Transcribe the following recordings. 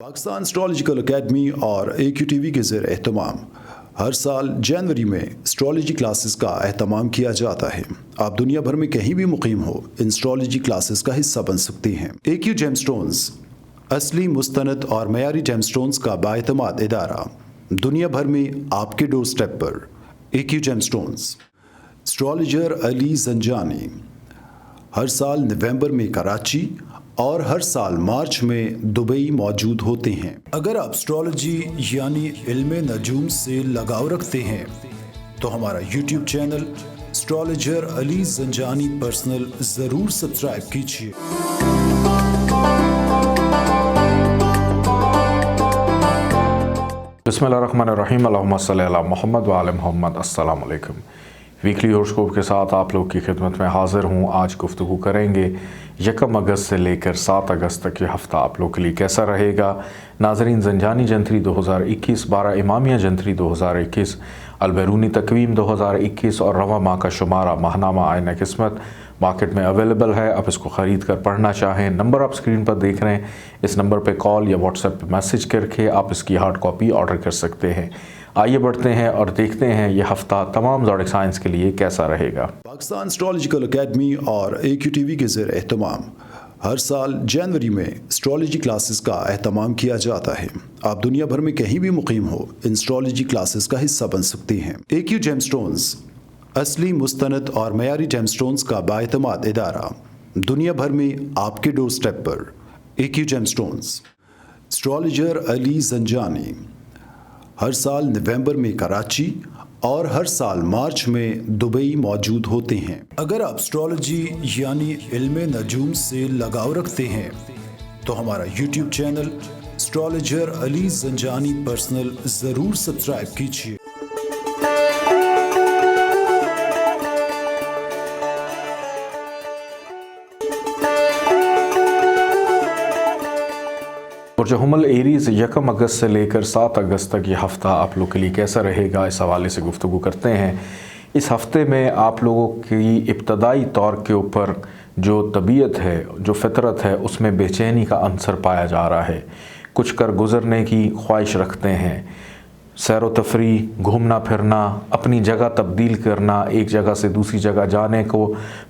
Pakistan astrological academy और AQTV के ज़ेर एहतमाम हर साल जनवरी में एस्ट्रोलॉजी क्लासेस का एहतमाम किया जाता है। आप दुनिया भर में कहीं भी मुकीम हो, इन एस्ट्रोलॉजी क्लासेस का हिस्सा बन सकते हैं। AQ जेमस्टोन्स असली, मुस्तनद और मयारी जेमस्टोन्स का बाएतमाद इदारा दुनिया भर में आपके डोर स्टेप पर। AQ gemstones. Astrologer Ali Zanjani हर साल नवंबर में कराची और हर साल मार्च में दुबई मौजूद होते हैं। अगर आप एस्ट्रोलॉजी यानी इल्मे नजूम से लगाव रखते हैं तो हमारा YouTube channel astrologer Ali Zanjani personal ज़रूर सब्सक्राइब कीजिए। बिस्मिल्लाहिर्रहमानिर्रहीम, अल्लाहुम्मा सल्ली अला मुहम्मद व आले मुहम्मद। अस्सलाम वालेकुम। वीकली हॉरोस्कोप के साथ आप लोग की खिदमत में हाज़िर हूँ। आज गुफ्तगू करेंगे 1 अगस्त से लेकर 7 अगस्त तक ये हफ़्ता आप लोग के लिए कैसा रहेगा। नाज़रीन, ज़ंजानी जंतरी 2021, 12 इमामिया जंतरी 2021, अलबैरूनी तकवीम 2021 और रवा माह का शुमारा माहनामा आयना किस्मत मार्केट में अवेलेबल है। आप इसको ख़रीद कर पढ़ना चाहें, नंबर आप स्क्रीन पर देख रहे हैं, इस नंबर पर कॉल या व्हाट्सएप पर मैसेज करके आप इसकी हार्ड कॉपी ऑर्डर कर सकते हैं। आइए बढ़ते हैं और देखते हैं ये हफ्ता तमाम ज़ोडिक साइंस के लिए कैसा रहेगा। पाकिस्तान एस्ट्रोलॉजिकल एकेडमी और AQTV के ज़ेर एहतमाम हर साल जनवरी में एस्ट्रोलॉजी क्लासेस का एहतमाम किया जाता है। आप दुनिया भर में कहीं भी मुकीम हो, इन एस्ट्रोलॉजी क्लासेस का हिस्सा बन सकते हैं। AQ जेमस्टोन्स असली, मुस्तनद और मयारी जेमस्टोन्स का बाएतमाद इदारा दुनिया भर में आपके डोर स्टेप पर। AQ gemstones. Astrologer Ali Zanjani हर साल नवंबर में कराची और हर साल मार्च में दुबई मौजूद होते हैं। अगर आप एस्ट्रोलॉजी यानी इल्मे नजूम से लगाव रखते हैं तो हमारा YouTube channel astrologer Ali Zanjani personal ज़रूर सब्सक्राइब कीजिए। बुर्ज हुमल एरीज़ 1 अगस्त से लेकर 7 अगस्त तक ये हफ़्ता आप लोग के लिए कैसा रहेगा, इस हवाले से गुफ्तगू करते हैं। इस हफ़्ते में आप लोगों की इब्तदाई तौर के ऊपर जो तबीयत है, जो फ़ितरत है, उसमें बेचैनी का अंसर पाया जा रहा है। कुछ कर गुज़रने की ख्वाहिश रखते हैं, सैर व तफरी, घूमना फिरना, अपनी जगह तब्दील करना, एक जगह से दूसरी जगह जाने को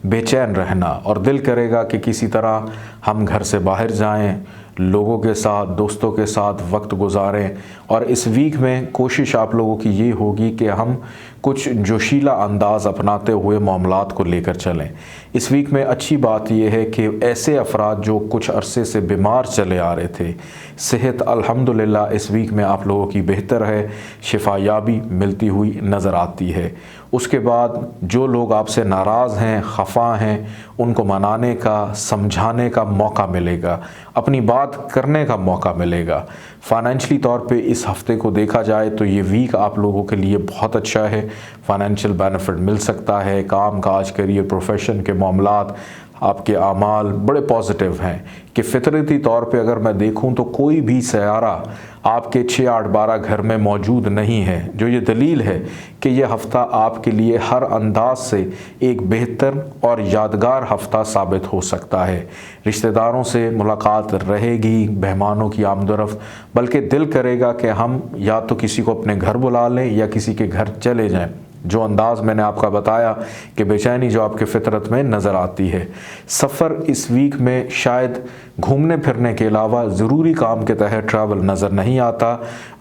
बेचैन रहना, और दिल करेगा कि किसी तरह हम घर से बाहर जाएं, लोगों के साथ, दोस्तों के साथ वक्त गुजारें। और इस वीक में कोशिश आप लोगों की ये होगी कि हम कुछ जोशीला अंदाज़ अपनाते हुए मामलात को लेकर चलें। इस वीक में अच्छी बात यह है कि ऐसे अफराद जो कुछ अरसे से बीमार चले आ रहे थे, सेहत अल्हम्दुलिल्लाह इस वीक में आप लोगों की बेहतर है, शिफायाबी मिलती हुई नज़र आती है। उसके बाद जो लोग आपसे नाराज़ हैं, खफा हैं, उनको मनाने का, समझाने का मौका मिलेगा, अपनी बात करने का मौका मिलेगा। फाइनेंशियली तौर पे इस हफ़्ते को देखा जाए तो ये वीक आप लोगों के लिए बहुत अच्छा है। फाइनेंशियल बेनिफिट मिल सकता है, काम काज, करियर, प्रोफेशन के मामलात, आपके आमाल बड़े पॉजिटिव हैं। कि फितरती तौर पे अगर मैं देखूं तो कोई भी सयारा आपके 6, 8, 12 घर में मौजूद नहीं है, जो ये दलील है कि ये हफ़्ता आपके लिए हर अंदाज से एक बेहतर और यादगार हफ़्ता साबित हो सकता है। रिश्तेदारों से मुलाकात रहेगी, मेहमानों की आमदरफ़्त, बल्कि दिल करेगा कि हम या तो किसी को अपने घर बुला लें या किसी के घर चले जाएं। जो अंदाज़ मैंने आपका बताया कि बेचैनी जो आपके फितरत में नज़र आती है। सफ़र इस वीक में शायद घूमने फिरने के अलावा ज़रूरी काम के तहत ट्रैवल नज़र नहीं आता।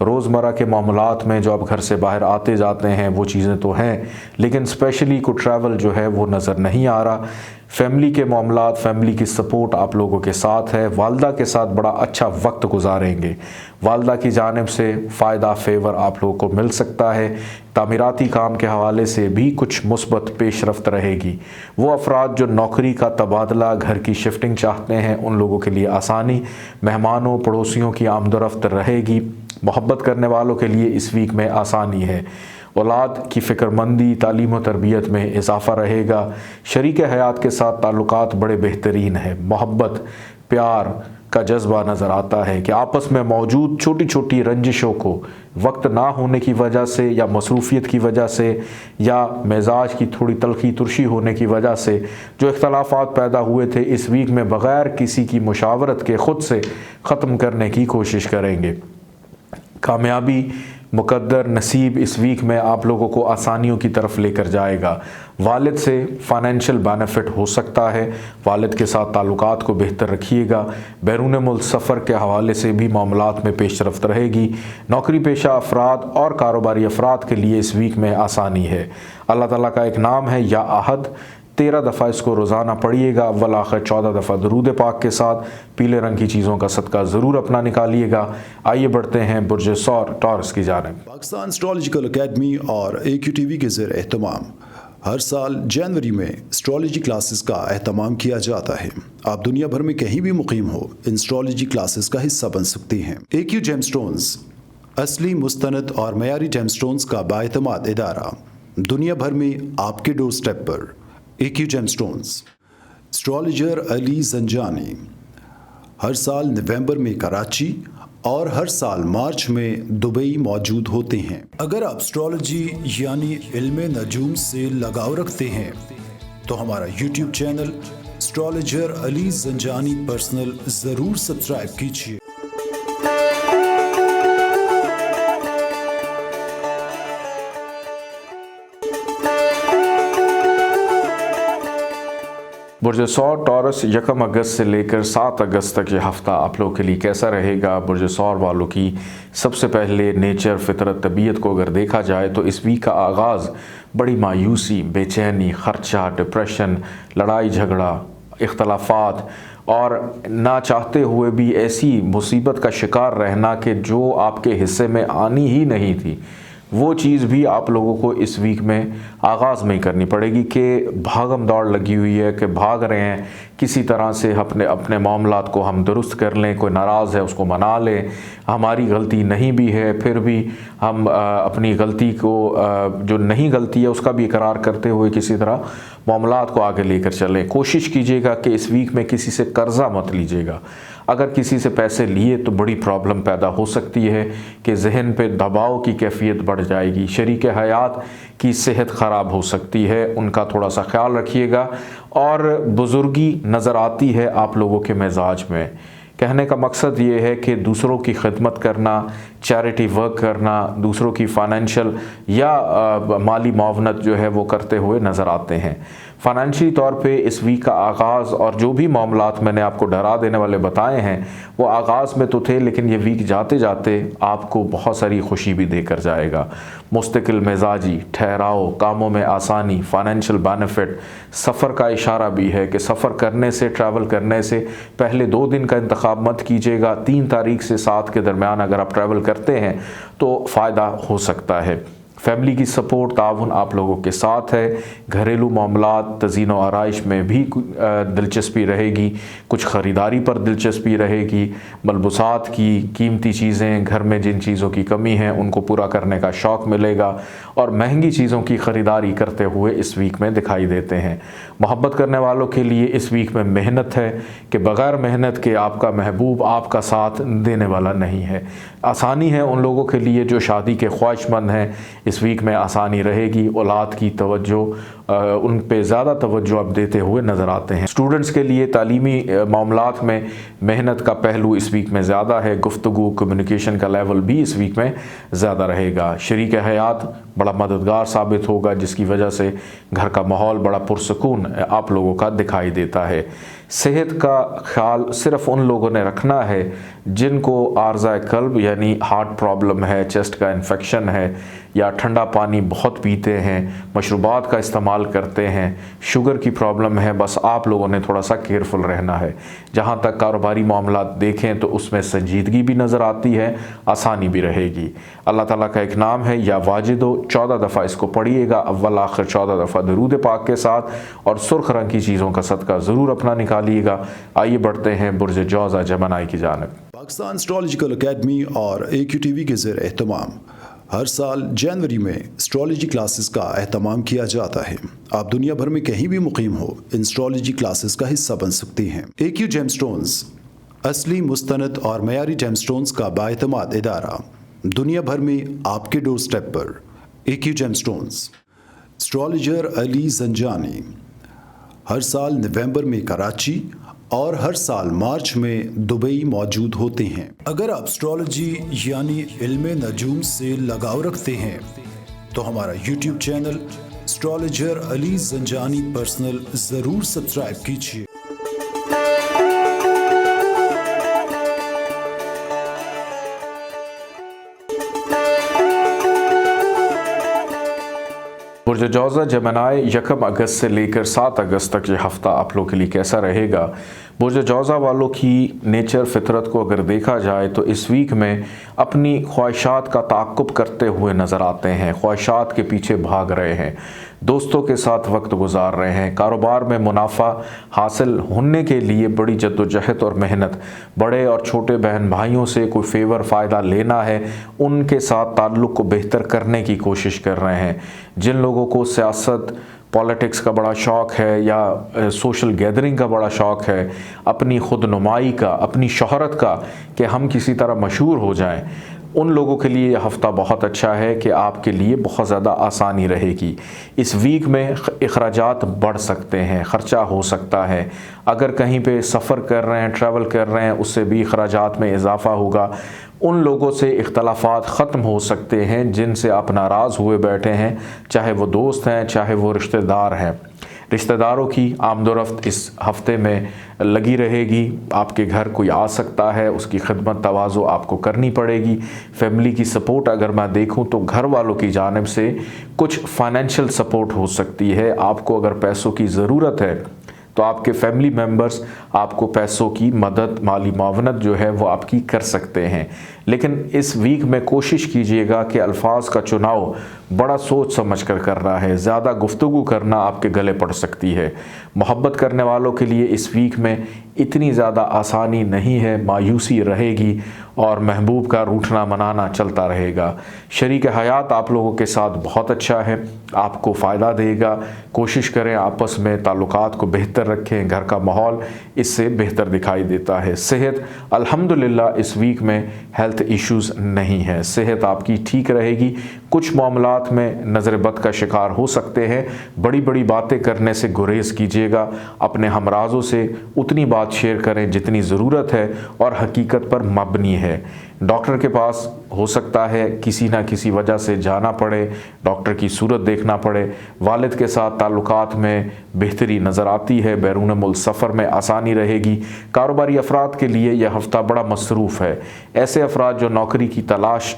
रोज़मर्रा के मामलात में जो आप घर से बाहर आते जाते हैं वो चीज़ें तो हैं, लेकिन स्पेशली को ट्रैवल जो है वो नज़र नहीं आ रहा। फैमिली के मामलात, फैमिली की सपोर्ट आप लोगों के साथ है। वालदा के साथ बड़ा अच्छा वक्त गुजारेंगे। वालदा की जानिब से फ़ायदा, फेवर आप लोगों को मिल सकता है। तामीराती काम के हवाले से भी कुछ मुस्बत पेशरफ्त रहेगी। वो अफराद जो नौकरी का तबादला, घर की शिफ्टिंग चाहते हैं, उन लोगों के लिए आसानी। मेहमानों, पड़ोसियों की आमदरफ्त रहेगी। मोहब्बत करने वालों के लिए इस वीक में आसानी है। औलाद की फ़िक्रमंदी, तालीम व तरबियत में इजाफ़ा रहेगा। शरीक हयात के साथ ताल्लुकात बड़े बेहतरीन है। मोहब्बत, प्यार, का जज्बा नज़र आता है कि आपस में मौजूद छोटी छोटी रंजिशों को वक्त ना होने की वजह से या मसरूफ़ियत की वजह से या मिजाज की थोड़ी तलखी तुर्शी होने की वजह से जो इख्तलाफात पैदा हुए थे, इस वीक में बग़ैर किसी की मुशावरत के ख़ुद से ख़त्म करने की कोशिश करेंगे। कामयाबी, मुकद्दर, नसीब इस वीक में आप लोगों को आसानियों की तरफ लेकर जाएगा। वालिद से फ़ाइनेंशियल बेनिफिट हो सकता है, वालिद के साथ ताल्लुकात को बेहतर रखिएगा। बैरून मुल्क सफ़र के हवाले से भी मामलात में पेशरफ्त रहेगी। नौकरी पेशा अफराद और कारोबारी अफराद के लिए इस वीक में आसानी है। अल्लाह ताला का एक नाम है या अहद, 13 दफ़ा इसको रोज़ाना पढ़िएगा। अव्वल आखिर 14 दफ़ा दरूद पाक के साथ पीले रंग की चीज़ों का सदका ज़रूर अपना निकालिएगा। आइए बढ़ते हैं बुर्ज सौर टॉरस की जानिब। पाकिस्तान एस्ट्रोलॉजिकल एकेडमी और AQTV के ज़ेर एहतमाम हर साल जनवरी में एस्ट्रोलॉजी क्लासेस का एहतमाम किया जाता है। आप दुनिया भर में कहीं भी मुकीम हो, इन एस्ट्रोलॉजी क्लासेस का हिस्सा बन सकती हैं। AQ जेमस्टोन्स असली, मुस्तनद और मयारी जेमस्टोन्स का बाएतमाद इदारा, दुनिया भर में आपके डोर स्टेप पर। AQ gemstones. Astrologer Ali Zanjani हर साल नवंबर में कराची और हर साल मार्च में दुबई मौजूद होते हैं। अगर आप एस्ट्रोलॉजी यानी इल्म नजूम से लगाव रखते हैं तो हमारा YouTube channel astrologer Ali Zanjani personal ज़रूर सब्सक्राइब कीजिए। बुर्ज सौर टॉरस 1 अगस्त से लेकर 7 अगस्त तक ये हफ़्ता आप लोगों के लिए कैसा रहेगा? बुर्ज सौर वालों की सबसे पहले नेचर, फितरत, तबीयत को अगर देखा जाए तो इस वीक का आगाज़ बड़ी मायूसी, बेचैनी, ख़र्चा, डिप्रेशन, लड़ाई झगड़ा, इख्तलाफात और ना चाहते हुए भी ऐसी मुसीबत का शिकार रहना कि जो आपके हिस्से में आनी ही नहीं थी, वो चीज़ भी आप लोगों को इस वीक में आगाज़ में ही करनी पड़ेगी कि भागम दौड़ लगी हुई है कि भाग रहे हैं किसी तरह से अपने मामलात को हम दुरुस्त कर लें। कोई नाराज़ है उसको मना लें, हमारी गलती नहीं भी है फिर भी हम अपनी गलती को जो नहीं गलती है उसका भी इकरार करते हुए किसी तरह मामलात को आगे लेकर चलें। कोशिश कीजिएगा कि इस वीक में किसी से कर्ज़ा मत लीजिएगा। अगर किसी से पैसे लिए तो बड़ी प्रॉब्लम पैदा हो सकती है कि जहन पे दबाव की कैफियत बढ़ जाएगी। शरीक हयात की सेहत ख़राब हो सकती है, उनका थोड़ा सा ख्याल रखिएगा। और बुज़ुर्गी नज़र आती है आप लोगों के मिजाज में। कहने का मकसद ये है कि दूसरों की खिदमत करना, चैरिटी वर्क करना, दूसरों की फ़ाइनेंशियल या माली मुआवनत जो है वो करते हुए नज़र आते हैं। फ़ाइनेंशियली तौर पे इस वीक का आगाज़ और जो भी मामलात मैंने आपको डरा देने वाले बताए हैं वो आगाज़ में तो थे, लेकिन ये वीक जाते जाते आपको बहुत सारी खुशी भी देकर जाएगा। मुस्तकिल मिजाजी, ठहराव, कामों में आसानी, फ़ाइनेंशियल बेनिफिट, सफ़र का इशारा भी है कि सफ़र करने से, ट्रैवल करने से पहले 2 दिन का इंतखाब मत कीजिएगा। 3 तारीख से 7 के दरमियान अगर आप ट्रैवल करते हैं तो फ़ायदा हो सकता है। फैमिली की सपोर्ट, ताउन आप लोगों के साथ है। घरेलू मामलात, तज़ीन व आराइश में भी दिलचस्पी रहेगी। कुछ ख़रीदारी पर दिलचस्पी रहेगी। मलबूसात की कीमती चीज़ें, घर में जिन चीज़ों की कमी है उनको पूरा करने का शौक़ मिलेगा और महंगी चीज़ों की ख़रीदारी करते हुए इस वीक में दिखाई देते हैं। मोहब्बत करने वालों के लिए इस वीक में मेहनत है कि बग़ैर मेहनत के आपका महबूब आपका साथ देने वाला नहीं है। आसानी है उन लोगों के लिए जो शादी के ख्वाहिशमंद हैं, इस वीक में आसानी रहेगी। औलाद की तवज्जो, उन पे ज़्यादा तवज्जो अब देते हुए नज़र आते हैं। स्टूडेंट्स के लिए तालीमी मामलात में मेहनत का पहलू इस वीक में ज़्यादा है। गुफ्तगू, कम्युनिकेशन का लेवल भी इस वीक में ज़्यादा रहेगा। शरीक हयात बड़ा मददगार साबित होगा, जिसकी वजह से घर का माहौल बड़ा पुरसकून आप लोगों का दिखाई देता है। सेहत का ख्याल सिर्फ़ उन लोगों ने रखना है जिनको आर्ज़ा क़ल्ब यानी हार्ट प्रॉब्लम है, चेस्ट का इन्फेक्शन है या ठंडा पानी बहुत पीते हैं, मशरूबात का इस्तेमाल करते हैं, शुगर की प्रॉब्लम है। बस आप लोगों ने थोड़ा सा केयरफुल रहना है। जहाँ तक कारोबारी मामलात देखें तो उसमें संजीदगी भी नज़र आती है, आसानी भी रहेगी। अल्लाह ताला का एक नाम है या वाजिदो, 14 दफ़ा इसको पढ़िएगा। अव्वल आखिर 14 दफ़ा दरूद पाक के साथ और सुर्ख रंग की चीज़ों का सदका ज़रूर अपना निकालिएगा। आइए बढ़ते हैं बुर्ज जौज़ा जमनाई की जानिब। पाकिस्तान एस्ट्रोलॉजिकल एकेडमी और AQTV के ज़ेर एहतमाम हर साल जनवरी में एस्ट्रोलॉजी क्लासेस का एहतमाम किया जाता है। आप दुनिया भर में कहीं भी मुकीम हो, इन एस्ट्रोलॉजी क्लासेस का हिस्सा बन सकती हैं। AQ जेमस्टोन्स असली मुस्तनद और मयारी जेमस्टोन्स का बाएतमाद इदारा, दुनिया भर में आपके डोर स्टेप पर। AQ gemstones. Astrologer Ali Zanjani हर साल नवंबर में कराची और हर साल मार्च में दुबई मौजूद होते हैं। अगर आप एस्ट्रोलॉजी यानी इल्मे नजूम से लगाव रखते हैं तो हमारा YouTube channel astrologer Ali Zanjani personal ज़रूर सब्सक्राइब कीजिए। बुर्ज जौज़ा जमनाए 1 अगस्त से लेकर 7 अगस्त तक ये हफ़्ता आप लोगों के लिए कैसा रहेगा। बुर्ज जौज़ा वालों की नेचर फितरत को अगर देखा जाए तो इस वीक में अपनी ख्वाहिशात का ताक़ुब करते हुए नज़र आते हैं, ख्वाहिशात के पीछे भाग रहे हैं, दोस्तों के साथ वक्त गुजार रहे हैं, कारोबार में मुनाफा हासिल होने के लिए बड़ी जद्दोजहद और मेहनत, बड़े और छोटे बहन भाइयों से कोई फेवर फ़ायदा लेना है, उनके साथ ताल्लुक़ को बेहतर करने की कोशिश कर रहे हैं। जिन लोगों को सियासत पॉलिटिक्स का बड़ा शौक़ है या सोशल गैदरिंग का बड़ा शौक़ है, अपनी खुद नुमाई का, अपनी शोहरत का, कि हम किसी तरह मशहूर हो जाएं, उन लोगों के लिए यह हफ़्ता बहुत अच्छा है कि आपके लिए बहुत ज़्यादा आसानी रहेगी। इस वीक में अखराजात बढ़ सकते हैं, ख़र्चा हो सकता है। अगर कहीं पे सफ़र कर रहे हैं, ट्रैवल कर रहे हैं, उससे भी अखराजात में इजाफ़ा होगा। उन लोगों से इख्तलाफात ख़त्म हो सकते हैं जिनसे आप नाराज़ हुए बैठे हैं, चाहे वो दोस्त हैं, चाहे वो रिश्तेदार हैं। रिश्तेदारों की आमदोरफ्त इस हफ़्ते में लगी रहेगी। आपके घर कोई आ सकता है, उसकी खिदमत तवाज़ो आपको करनी पड़ेगी। फैमिली की सपोर्ट अगर मैं देखूं तो घर वालों की जानिब से कुछ फाइनेंशियल सपोर्ट हो सकती है। आपको अगर पैसों की ज़रूरत है तो आपके फैमिली मेम्बर्स आपको पैसों की मदद, माली मावनत जो है वो आपकी कर सकते हैं। लेकिन इस वीक में कोशिश कीजिएगा कि अल्फाज का चुनाव बड़ा सोच समझ कर रहा है। ज़्यादा गुफ्तगू करना आपके गले पड़ सकती है। मोहब्बत करने वालों के लिए इस वीक में इतनी ज़्यादा आसानी नहीं है, मायूसी रहेगी और महबूब का रूठना मनाना चलता रहेगा। शरीक हयात आप लोगों के साथ बहुत अच्छा है, आपको फ़ायदा देगा। कोशिश करें आपस में ताल्लुकात को बेहतर रखें, घर का माहौल इससे बेहतर दिखाई देता है। सेहत अल्हम्दुलिल्लाह इस वीक में हेल्थ इश्यूज़ नहीं है, सेहत आपकी ठीक रहेगी। कुछ मामलात में नज़र बद का शिकार हो सकते हैं। बड़ी बड़ी बातें करने से गुरेज कीजिएगा। अपने हमराजों से उतनी बात शेयर करें जितनी ज़रूरत है और हकीकत पर मबनी है। डॉक्टर के पास हो सकता है किसी ना किसी वजह से जाना पड़े, डॉक्टर की सूरत देखना पड़े। वालिद के साथ ताल्लुकात में बेहतरी नज़र आती है। बैरून मुल्क सफ़र में आसानी रहेगी। कारोबारी अफराद के लिए यह हफ़्ता बड़ा मसरूफ़ है। ऐसे अफराद जो नौकरी की तलाश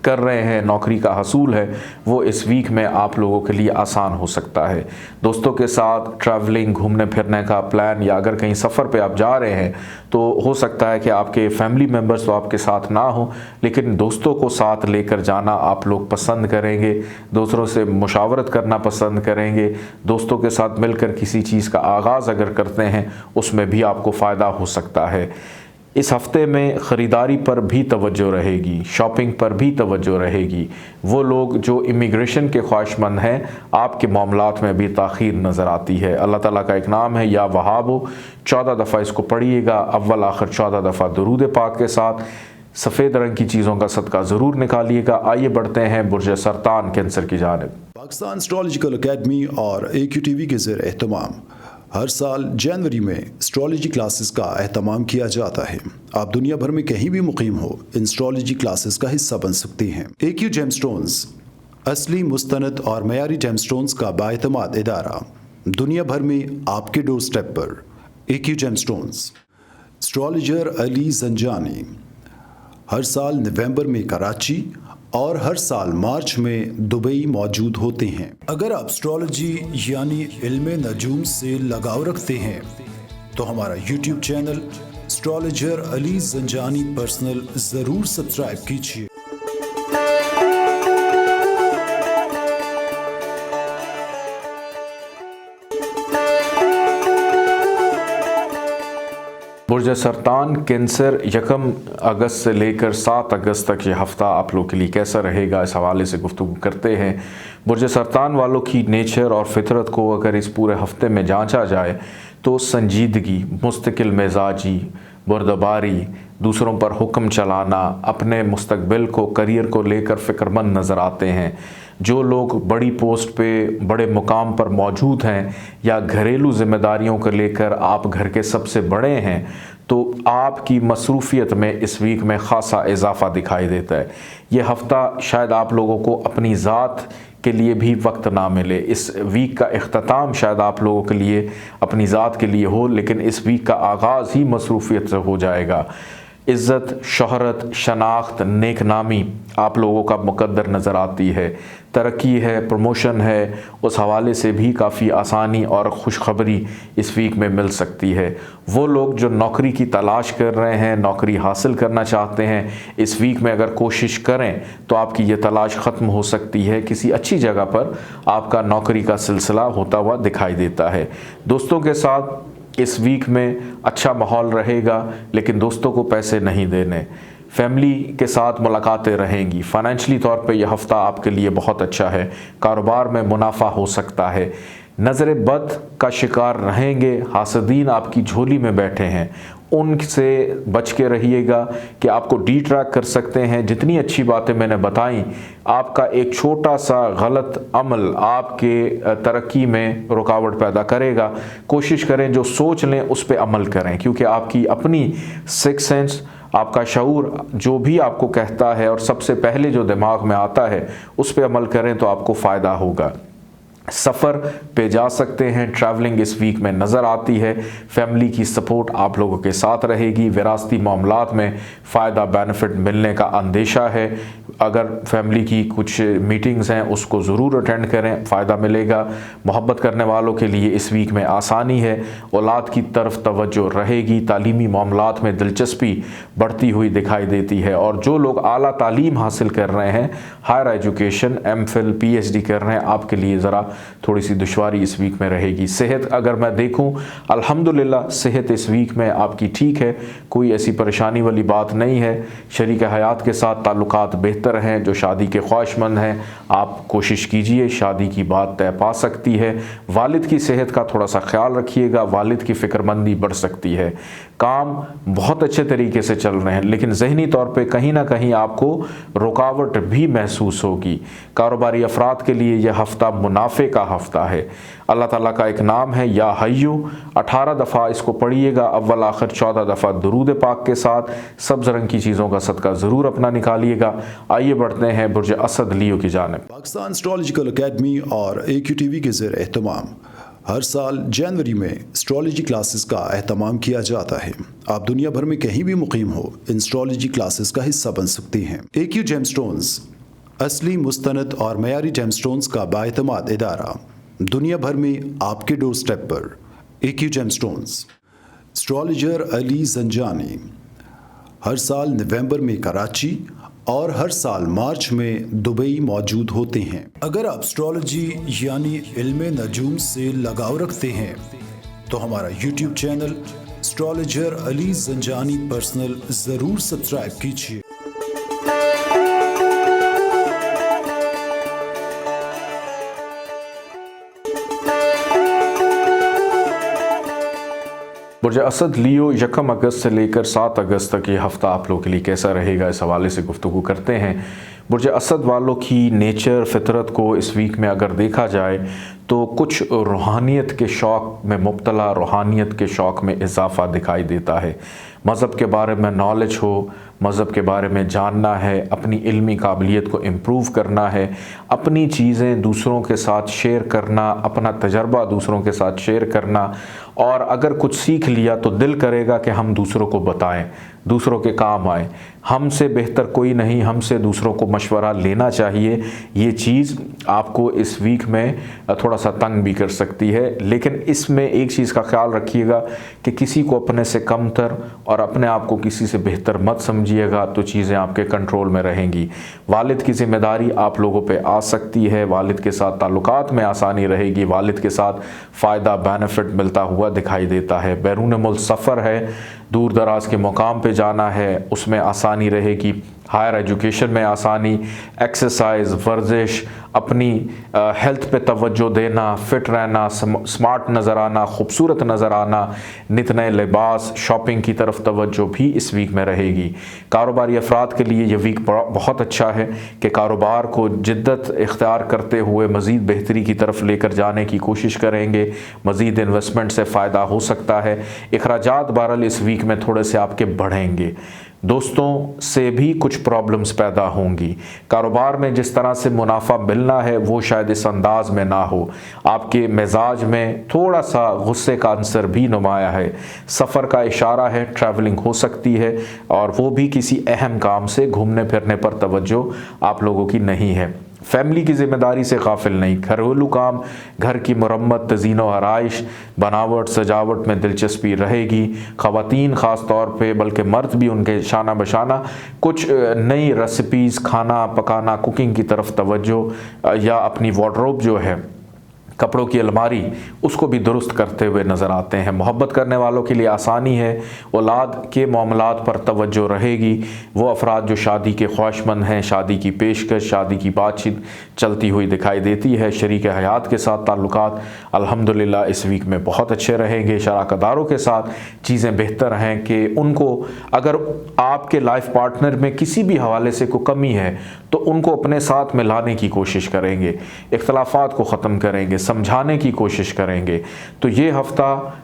कर रहे हैं, नौकरी का हसूल है, वो इस वीक में आप लोगों के लिए आसान हो सकता है। दोस्तों के साथ ट्रैवलिंग, घूमने फिरने का प्लान, या अगर कहीं सफ़र पे आप जा रहे हैं तो हो सकता है कि आपके फैमिली मेम्बर्स तो आपके साथ ना हो, लेकिन दोस्तों को साथ लेकर जाना आप लोग पसंद करेंगे। दूसरों से मुशावरत करना पसंद करेंगे। दोस्तों के साथ मिलकर किसी चीज़ का आगाज़ अगर करते हैं उसमें भी आपको फ़ायदा हो सकता है। इस हफ़्ते में ख़रीदारी पर भी तवज्जो रहेगी, शॉपिंग पर भी तवज्जो रहेगी। वो लोग जो इमिग्रेशन के ख्वाहिशमंद हैं, आपके मामलात में भी ताख़ीर नज़र आती है। अल्लाह ताला का एक नाम है या वहाबो, 14 दफ़ा इसको पढ़िएगा, अव्वल आखिर 14 दफ़ा दुरूद पाक के साथ। सफ़ेद रंग की चीज़ों का सदका ज़रूर निकालिएगा। आइए बढ़ते हैं बुर्ज सरतान कैंसर की जानिब। पाकिस्तान एस्ट्रोलॉजिकल अकेडमी और AQ TV के ज़ेर एहतमाम हर साल जनवरी में एस्ट्रोलॉजी क्लासेस का एहतमाम किया जाता है। आप दुनिया भर में कहीं भी मुकीम हो, इन एस्ट्रोलॉजी क्लासेस का हिस्सा बन सकते हैं। AQ gemstones. असली मुस्तनद और मयारी जेमस्टोन्स का बाएतमाद इदारा, दुनिया भर में आपके डोर स्टेप पर। AQ gemstones. Astrologer Ali Zanjani हर साल नवंबर में कराची और हर साल मार्च में दुबई मौजूद होते हैं। अगर आप एस्ट्रोलॉजी यानी इल्मे नजूम से लगाव रखते हैं तो हमारा YouTube channel astrologer Ali Zanjani personal ज़रूर सब्सक्राइब कीजिए। बुर्ज सरतान कैंसर 1 अगस्त से लेकर 7 अगस्त तक ये हफ़्ता आप लोग के लिए कैसा रहेगा, इस हवाले से गुफ्तगू करते हैं। बुर्ज सरतान वालों की नेचर और फितरत को अगर इस पूरे हफ़्ते में जांचा जाए तो संजीदगी, मुस्तकिल मिजाजी, बुर्दबारी, दूसरों पर हुक्म चलाना, अपने मुस्तकबिल को, करियर को लेकर फ़िक्रमंद नज़र आते हैं। जो लोग बड़ी पोस्ट पे, बड़े मुकाम पर मौजूद हैं या घरेलू ज़िम्मेदारियों को लेकर आप घर के सबसे बड़े हैं, तो आपकी मसरूफ़ियत में इस वीक में ख़ासा इजाफ़ा दिखाई देता है। ये हफ़्ता शायद आप लोगों को अपनी ज़ात के लिए भी वक्त ना मिले। इस वीक का इख्तिताम शायद आप लोगों के लिए अपनी ज़ात के लिए हो, लेकिन इस वीक का आगाज़ ही मसरूफ़ियत से हो जाएगा। इज़्ज़त, शोहरत, शनाख्त, नेक नामी आप लोगों का मुकद्दर नज़र आती है। तरक्की है, प्रमोशन है, उस हवाले से भी काफ़ी आसानी और खुशखबरी इस वीक में मिल सकती है। वो लोग जो नौकरी की तलाश कर रहे हैं, नौकरी हासिल करना चाहते हैं, इस वीक में अगर कोशिश करें तो आपकी ये तलाश ख़त्म हो सकती है। किसी अच्छी जगह पर आपका नौकरी का सिलसिला होता हुआ दिखाई देता है। दोस्तों के साथ इस वीक में अच्छा माहौल रहेगा, लेकिन दोस्तों को पैसे नहीं देने। फैमिली के साथ मुलाकातें रहेंगी। फ़ाइनेंशली तौर पे यह हफ़्ता आपके लिए बहुत अच्छा है। कारोबार में मुनाफा हो सकता है। नज़र बद का शिकार रहेंगे। हासदीन आपकी झोली में बैठे हैं, उनसे बच के रहिएगा कि आपको डिट्रैक्ट कर सकते हैं। जितनी अच्छी बातें मैंने बताई, आपका एक छोटा सा गलत अमल आपके तरक्की में रुकावट पैदा करेगा। कोशिश करें जो सोच लें उस पर अमल करें, क्योंकि आपकी अपनी सिक्स सेंस, आपका शऊर जो भी आपको कहता है और सबसे पहले जो दिमाग में आता है उस पर अमल करें तो आपको फ़ायदा होगा। सफ़र पे जा सकते हैं। ट्रैवलिंग इस वीक में नज़र आती है। फैमिली की सपोर्ट आप लोगों के साथ रहेगी। विरासती मामलात में फ़ायदा, बेनिफिट मिलने का अंदेशा है। अगर फैमिली की कुछ मीटिंग्स हैं उसको ज़रूर अटेंड करें, फ़ायदा मिलेगा। मोहब्बत करने वालों के लिए इस वीक में आसानी है। औलाद की तरफ तवज्जो रहेगी। तालीमी मामलात में दिलचस्पी बढ़ती हुई दिखाई देती है। और जो लोग आला तालीम हासिल कर रहे हैं, हायर एजुकेशन, एमफिल, पीएचडी कर रहे हैं, आपके लिए ज़रा थोड़ी सी दुश्वारी इस वीक में रहेगी। सेहत अगर मैं देखूं, अल्हम्दुलिल्लाह सेहत इस वीक में आपकी ठीक है, कोई ऐसी परेशानी वाली बात नहीं है। शरीक हयात के साथ ताल्लुकात बेहतर हैं। जो शादी के ख्वाहिशमंद हैं, आप कोशिश कीजिए, शादी की बात तय पा सकती है। वालिद की सेहत का थोड़ा सा ख्याल रखिएगा, वालिद की फ़िक्रमंदी बढ़ सकती है। काम बहुत अच्छे तरीके से चल रहे हैं, लेकिन ज़हनी तौर पे कहीं ना कहीं आपको रुकावट भी महसूस होगी। कारोबारी अफराद के लिए यह हफ़्ता मुनाफे का हफ़्ता है। अल्लाह ताला का एक नाम है या हय्यू, 18 दफ़ा इसको पढ़िएगा, अव्वल आखिर 14 दफ़ा दुरूद पाक के साथ। सब्ज़ रंग की चीज़ों का सदका ज़रूर अपना निकालिएगा। आइए बढ़ते हैं बुर्ज असद लियो की जानिब। पाकिस्तान एस्ट्रोलॉजिकल एकेडमी और AQTV के ज़ेर एहतमाम हर साल जनवरी में एस्ट्रोलॉजी क्लासेस का एहतमाम किया जाता है। आप दुनिया भर में कहीं भी मुकीम हो, इन एस्ट्रोलॉजी क्लासेस का हिस्सा बन सकते हैं। AQ जेमस्टोन्स असली, मुस्तनद और मयारी जेमस्टोन्स का बाएतमाद इदारा, दुनिया भर में आपके डोर स्टेप पर। AQ gemstones. Astrologer Ali Zanjani हर साल नवंबर में कराची और हर साल मार्च में दुबई मौजूद होते हैं। अगर आप एस्ट्रोलॉजी यानी इल्मे नजूम से लगाव रखते हैं तो हमारा YouTube channel astrologer Ali Zanjani personal ज़रूर सब्सक्राइब कीजिए। बुर्ज असद लियो 1 अगस्त से लेकर 7 अगस्त तक ये हफ़्ता आप लोगों के लिए कैसा रहेगा, इस हवाले से गुफ्तगू करते हैं। बुर्ज असद वालों की नेचर, फितरत को इस वीक में अगर देखा जाए तो कुछ रूहानियत के शौक़ में मुब्तला, रूहानियत के शौक़ में इजाफ़ा दिखाई देता है। मज़हब के बारे में नॉलेज हो, मज़हब के बारे में जानना है, अपनी इल्मी काबिलियत को इम्प्रूव करना है, अपनी चीज़ें दूसरों के साथ शेयर करना, अपना तजर्बा दूसरों के साथ शेयर करना, और अगर कुछ सीख लिया तो दिल करेगा कि हम दूसरों को बताएं, दूसरों के काम आए। हमसे बेहतर कोई नहीं, हमसे दूसरों को मशवरा लेना चाहिए। ये चीज़ आपको इस वीक में थोड़ा सा तंग भी कर सकती है, लेकिन इसमें एक चीज़ का ख्याल रखिएगा कि किसी को अपने से कमतर और अपने आप को किसी से बेहतर मत समझिएगा, तो चीज़ें आपके कंट्रोल में रहेंगी। वालिद की ज़िम्मेदारी आप लोगों पे आ सकती है। वालिद के साथ ताल्लुकात में आसानी रहेगी। वालिद के साथ फ़ायदा, बेनिफिट मिलता हुआ दिखाई देता है। बैरून मुल्क सफ़र है, दूर दराज के मुकाम पे जाना है, उसमें आसानी रहेगी। हायर एजुकेशन में आसानी, एक्सरसाइज, वर्जिश, अपनी हेल्थ पे तवज्जो देना, फिट रहना, स्मार्ट नज़र आना, खूबसूरत नज़र आना, नित नए लिबास, शॉपिंग की तरफ तवज्जो भी इस वीक में रहेगी। कारोबारी अफराद के लिए ये वीक बहुत अच्छा है कि कारोबार को जिद्दत इख्तियार करते हुए मज़ीद बेहतरी की तरफ लेकर जाने की कोशिश करेंगे। मज़ीद इन्वेस्टमेंट से फ़ायदा हो सकता है। अखराजात बहरहाल इस वीक में थोड़े से आपके बढ़ेंगे। दोस्तों से भी कुछ प्रॉब्लम्स पैदा होंगी। कारोबार में जिस तरह से मुनाफा मिलना है वो शायद इस अंदाज में ना हो। आपके मिजाज में थोड़ा सा गुस्से का अंसर भी नुमाया है। सफ़र का इशारा है, ट्रैवलिंग हो सकती है और वो भी किसी अहम काम से। घूमने फिरने पर तवज्जो आप लोगों की नहीं है। फैमिली की ज़िम्मेदारी से गाफिल नहीं। घरेलू काम, घर की मरम्मत, तज़ीनो आराइश, बनावट, सजावट में दिलचस्पी रहेगी। ख़वातीन ख़ास तौर पे, बल्कि मर्द भी उनके शाना बशाना कुछ नई रेसिपीज़, खाना पकाना, कुकिंग की तरफ तवज्जो या अपनी वार्डरोब जो है, कपड़ों की अलमारी, उसको भी दुरुस्त करते हुए नज़र आते हैं। मोहब्बत करने वालों के लिए आसानी है। औलाद के मामलात पर तवज्जो रहेगी। वो अफराद जो शादी के ख्वाहिशमंद हैं, शादी की पेशकश, शादी की बातचीत चलती हुई दिखाई देती है। शरीक हयात के साथ ताल्लुकात अल्हम्दुलिल्लाह इस वीक में बहुत अच्छे रहेंगे। शराकतदारों के साथ चीज़ें बेहतर हैं कि उनको, अगर आपके लाइफ पार्टनर में किसी भी हवाले से कोई कमी है तो उनको अपने साथ में लाने की कोशिश करेंगे, इख्तलाफात को ख़त्म करेंगे, समझाने की कोशिश करेंगे। तो ये हफ़्ता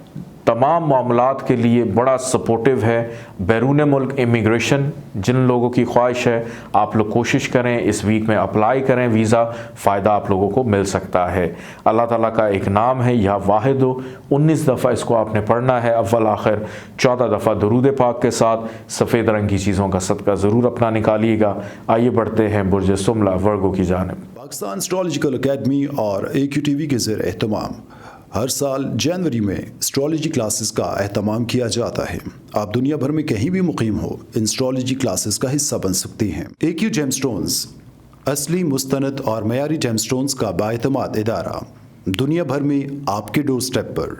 तमाम मामलात के लिए बड़ा सपोर्टिव है। बैरून मुल्क इमिग्रेशन जिन लोगों की ख्वाहिश है, आप लोग कोशिश करें, इस वीक में अप्लाई करें वीज़ा, फ़ायदा आप लोगों को मिल सकता है। अल्लाह ताला का एक नाम है या वाहिद। 19 दफ़ा इसको आपने पढ़ना है, अव्वल आखिर 14 दफ़ा दुरूद पाक के साथ। सफ़ेद रंग की चीज़ों का सदका ज़रूर अपना निकालिएगा। आइए बढ़ते हैं बुर्ज सुमला वर्गो की जानिब। पाकिस्तान एस्ट्रोलॉजिकल अकेडमी और AQTV के ज़ेर एहतमाम हर साल जनवरी में एस्ट्रोलॉजी क्लासेस का एहतमाम किया जाता है। आप दुनिया भर में कहीं भी मुकीम हो, इन एस्ट्रोलॉजी क्लासेस का हिस्सा बन सकते हैं। AQ जेमस्टोन्स असली, मुस्तनद और मयारी जेमस्टोन्स का बाएतमाद इदारा, दुनिया भर में आपके डोर स्टेप पर।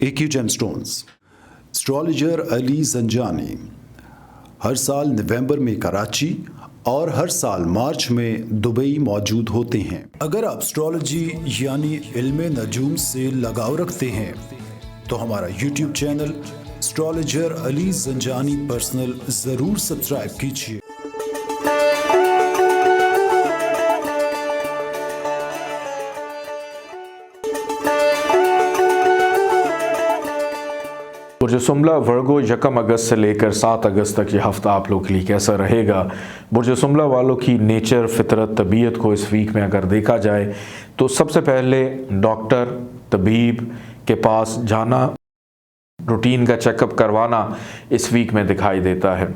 AQ gemstones. Astrologer Ali Zanjani हर साल नवंबर में कराची और हर साल मार्च में दुबई मौजूद होते हैं। अगर आप एस्ट्रोलॉजी यानी इल्मे नजूम से लगाव रखते हैं तो हमारा YouTube channel astrologer Ali Zanjani personal ज़रूर सब्सक्राइब कीजिए। बुर्ज सुमला वर्गो 1 अगस्त से लेकर 7 अगस्त तक ये हफ़्ता आप लोगों के लिए कैसा रहेगा। बुर्ज सुमला वालों की नेचर, फितरत, तबीयत को इस वीक में अगर देखा जाए तो सबसे पहले डॉक्टर, तबीब के पास जाना, रूटीन का चेकअप करवाना इस वीक में दिखाई देता है।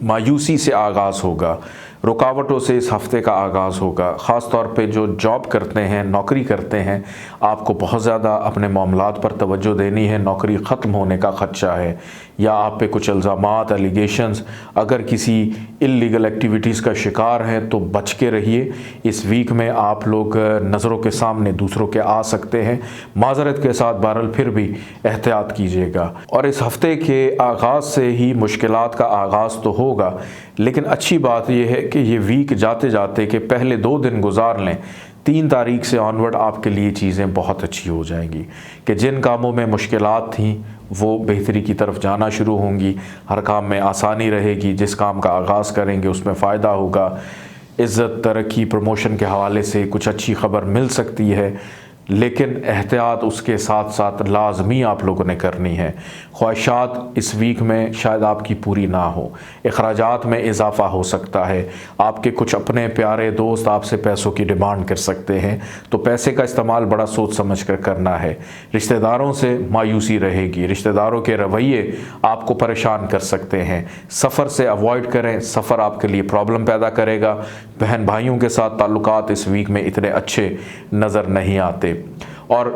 मायूसी से आगाज़ होगा, रुकावटों से इस हफ़्ते का आगाज़ होगा। ख़ास तौर पे जो जॉब करते हैं, नौकरी करते हैं, आपको बहुत ज़्यादा अपने मामलात पर तवज्जो देनी है। नौकरी ख़त्म होने का ख़दशा है या आप पे कुछ इल्ज़ामात, एलिगेशंस, अगर किसी इल्लीगल एक्टिविटीज़ का शिकार हैं तो बच के रहिए। इस वीक में आप लोग नज़रों के सामने दूसरों के आ सकते हैं। माज़रत के साथ बहरहाल फिर भी एहतियात कीजिएगा। और इस हफ़्ते के आगाज़ से ही मुश्किलात का आगाज़ तो होगा, लेकिन अच्छी बात यह है कि ये वीक जाते जाते के पहले 2 दिन गुजार लें, 3 तारीख से ऑनवर्ड आपके लिए चीज़ें बहुत अच्छी हो जाएंगी कि जिन कामों में मुश्किलात थीं वो बेहतरी की तरफ जाना शुरू होंगी। हर काम में आसानी रहेगी। जिस काम का आगाज़ करेंगे उसमें फ़ायदा होगा। इज़्ज़त, तरक्की, प्रमोशन के हवाले से कुछ अच्छी खबर मिल सकती है, लेकिन एहतियात उसके साथ साथ लाजमी आप लोगों ने करनी है। ख्वाहिशात इस वीक में शायद आपकी पूरी ना हो, अखराजात में इजाफ़ा हो सकता है। आपके कुछ अपने प्यारे दोस्त आपसे पैसों की डिमांड कर सकते हैं, तो पैसे का इस्तेमाल बड़ा सोच समझ कर करना है। रिश्तेदारों से मायूसी रहेगी, रिश्तेदारों के रवैये आपको परेशान कर सकते हैं। सफ़र से अवॉइड करें, सफ़र आपके लिए प्रॉब्लम पैदा करेगा। बहन भाइयों के साथ ताल्लुकात इस वीक में इतने अच्छे नज़र नहीं आते। और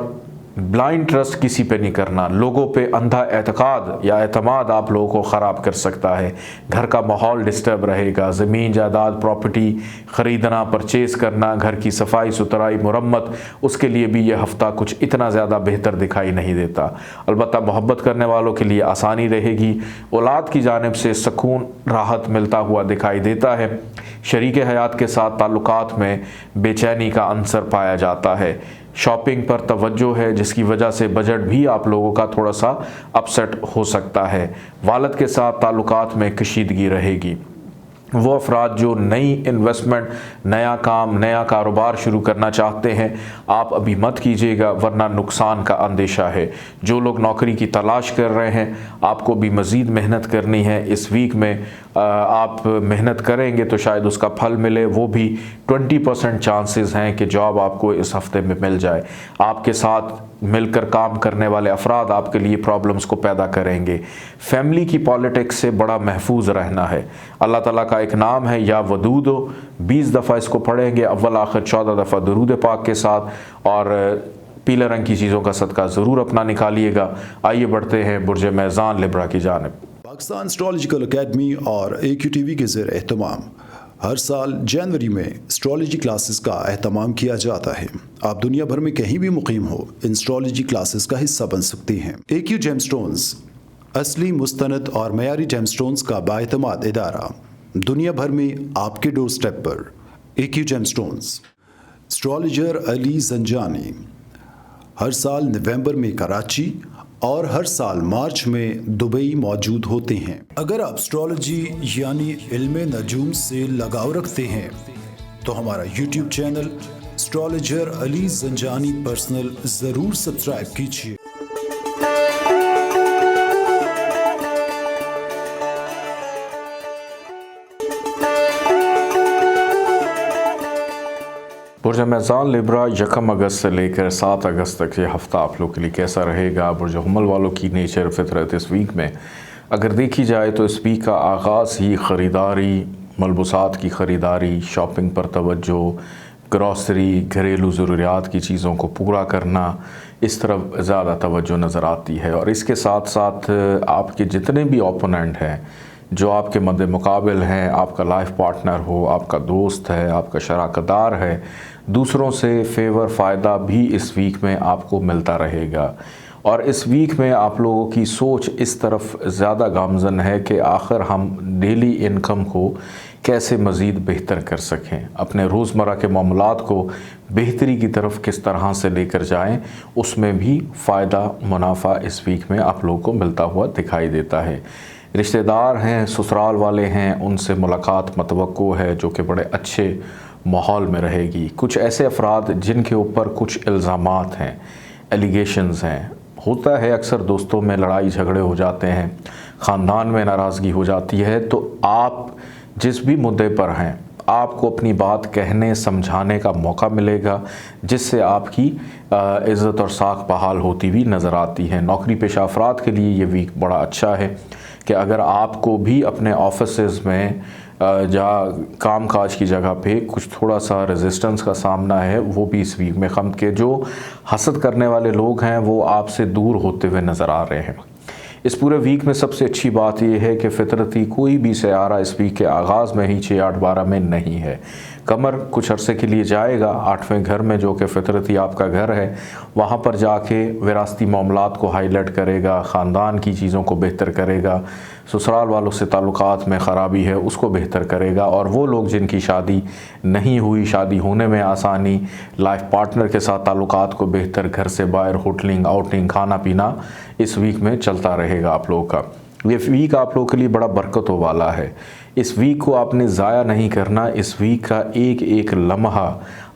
ब्लाइंड ट्रस्ट किसी पे नहीं करना, लोगों पे अंधा एतकाद या एतमाद आप लोगों को ख़राब कर सकता है। घर का माहौल डिस्टर्ब रहेगा। ज़मीन जायदाद प्रॉपर्टी ख़रीदना, परचेज़ करना, घर की सफाई सुथराई मुरम्मत, उसके लिए भी ये हफ़्ता कुछ इतना ज़्यादा बेहतर दिखाई नहीं देता। अलबत्ता मोहब्बत करने वालों के लिए आसानी रहेगी। औलाद की जानिब से सुकून राहत मिलता हुआ दिखाई देता है। शरीक हयात के साथ ताल्लुकात में बेचैनी का अंसर पाया जाता है। शॉपिंग पर तवज्जो है, जिसकी वजह से बजट भी आप लोगों का थोड़ा सा अपसेट हो सकता है। वालिद के साथ ताल्लुकात में कशीदगी रहेगी। वो अफराद जो नई इन्वेस्टमेंट, नया काम, नया कारोबार शुरू करना चाहते हैं, आप अभी मत कीजिएगा, वरना नुकसान का अंदेशा है। जो लोग नौकरी की तलाश कर रहे हैं, आपको भी मज़ीद मेहनत करनी है। इस वीक में आप मेहनत करेंगे तो शायद उसका फल मिले। वो भी 20% चांसेस हैं कि जॉब आपको इस हफ्ते में मिल जाए। आपके साथ मिलकर काम करने वाले अफराद आपके लिए प्रॉब्लम्स को पैदा करेंगे। फैमिली की पॉलिटिक्स से बड़ा महफूज रहना है। अल्लाह ताला का एक नाम है या वदूदो, 20 दफ़ा इसको पढ़ेंगे, अव्वल आखिर 14 दफ़ा दुरूद पाक के साथ, और पीले रंग की चीज़ों का सदका ज़रूर अपना निकालिएगा। आइए बढ़ते हैं बुर्ज मेज़ान लिब्रा की जानिब। पाकिस्तान एस्ट्रोलॉजिकल एकेडमी और AQTV के ज़ेर एहतमाम हर साल जनवरी में एस्ट्रोलॉजी क्लासेस का एहतमाम किया जाता है। आप दुनिया भर में कहीं भी मुकीम हो, इन एस्ट्रोलॉजी क्लासेस का हिस्सा बन सकते हैं। AQ जेमस्टोन्स असली, मुस्तनद और मयारी जेमस्टोन्स का बाएतमाद इदारा, दुनिया भर में आपके डोर स्टेप पर। AQ gemstones. Astrologer Ali Zanjani हर साल नवंबर में कराची और हर साल मार्च में दुबई मौजूद होते हैं। अगर आप एस्ट्रोलॉजी यानी इल्मे नजूम से लगाव रखते हैं तो हमारा YouTube channel astrologer Ali Zanjani personal ज़रूर सब्सक्राइब कीजिए। बुर्ज मेज़ान लिब्रा 1 अगस्त से लेकर 7 अगस्त तक ये हफ़्ता आप लोग के लिए कैसा रहेगा। बुर्ज हुमल वालों की नेचर फितरत इस वीक में अगर देखी जाए तो इस वीक का आगाज़ ही ख़रीदारी, मलबूसात की ख़रीदारी, शॉपिंग पर तवज्जो, ग्रॉसरी, घरेलू ज़रूरियात की चीज़ों को पूरा करना, इस तरफ ज़्यादा तवज्जो नज़र आती है। और इसके साथ साथ आपके जितने भी ओपोनेंट हैं, जो आपके मद्दे मुकाबिल हैं, आपका लाइफ पार्टनर हो, आपका दोस्त है, आपका शराकतदार है, दूसरों से फेवर फ़ायदा भी इस वीक में आपको मिलता रहेगा। और इस वीक में आप लोगों की सोच इस तरफ ज़्यादा गामज़न है कि आखिर हम डेली इनकम को कैसे मज़ीद बेहतर कर सकें, अपने रोज़मर्रा के मामलात को बेहतरी की तरफ किस तरह से लेकर जाएं, उसमें भी फ़ायदा मुनाफा इस वीक में आप लोगों को मिलता हुआ दिखाई देता है। रिश्तेदार हैं, ससुराल वाले हैं, उनसे मुलाकात मतवक्को है जो कि बड़े अच्छे माहौल में रहेगी। कुछ ऐसे अफराद जिनके ऊपर कुछ इल्ज़ामात हैं, एलिगेशंस हैं, होता है अक्सर दोस्तों में लड़ाई झगड़े हो जाते हैं, ख़ानदान में नाराज़गी हो जाती है, तो आप जिस भी मुद्दे पर हैं आपको अपनी बात कहने समझाने का मौका मिलेगा, जिससे आपकी इज़्ज़त और साख बहाल होती हुई नज़र आती है। नौकरी पेशा अफराद के लिए ये वीक बड़ा अच्छा है कि अगर आपको भी अपने ऑफिसेज़ में जहाँ काम काज की जगह पे कुछ थोड़ा सा रेजिस्टेंस का सामना है, वो भी इस वीक में कम के जो हसद करने वाले लोग हैं वो आपसे दूर होते हुए नज़र आ रहे हैं। इस पूरे वीक में सबसे अच्छी बात यह है कि फितरती कोई भी सयारा इस वीक के आगाज़ में ही 6, 8, 12 में नहीं है। कमर कुछ अरसे के लिए जाएगा 8वें घर में, जो कि फितरती आपका घर है, वहाँ पर जाके विरासती मामलात को हाईलाइट करेगा, ख़ानदान की चीज़ों को बेहतर करेगा, ससुराल वालों से ताल्लुकात में ख़राबी है उसको बेहतर करेगा। और वो लोग जिनकी शादी नहीं हुई, शादी होने में आसानी, लाइफ पार्टनर के साथ ताल्लुकात को बेहतर, घर से बाहर होटलिंग, आउटिंग, खाना पीना इस वीक में चलता रहेगा आप लोगों का। ये वीक आप लोगों के लिए बड़ा बरकतों वाला है। इस वीक को आपने ज़ाया नहीं करना। इस वीक का एक एक लम्हा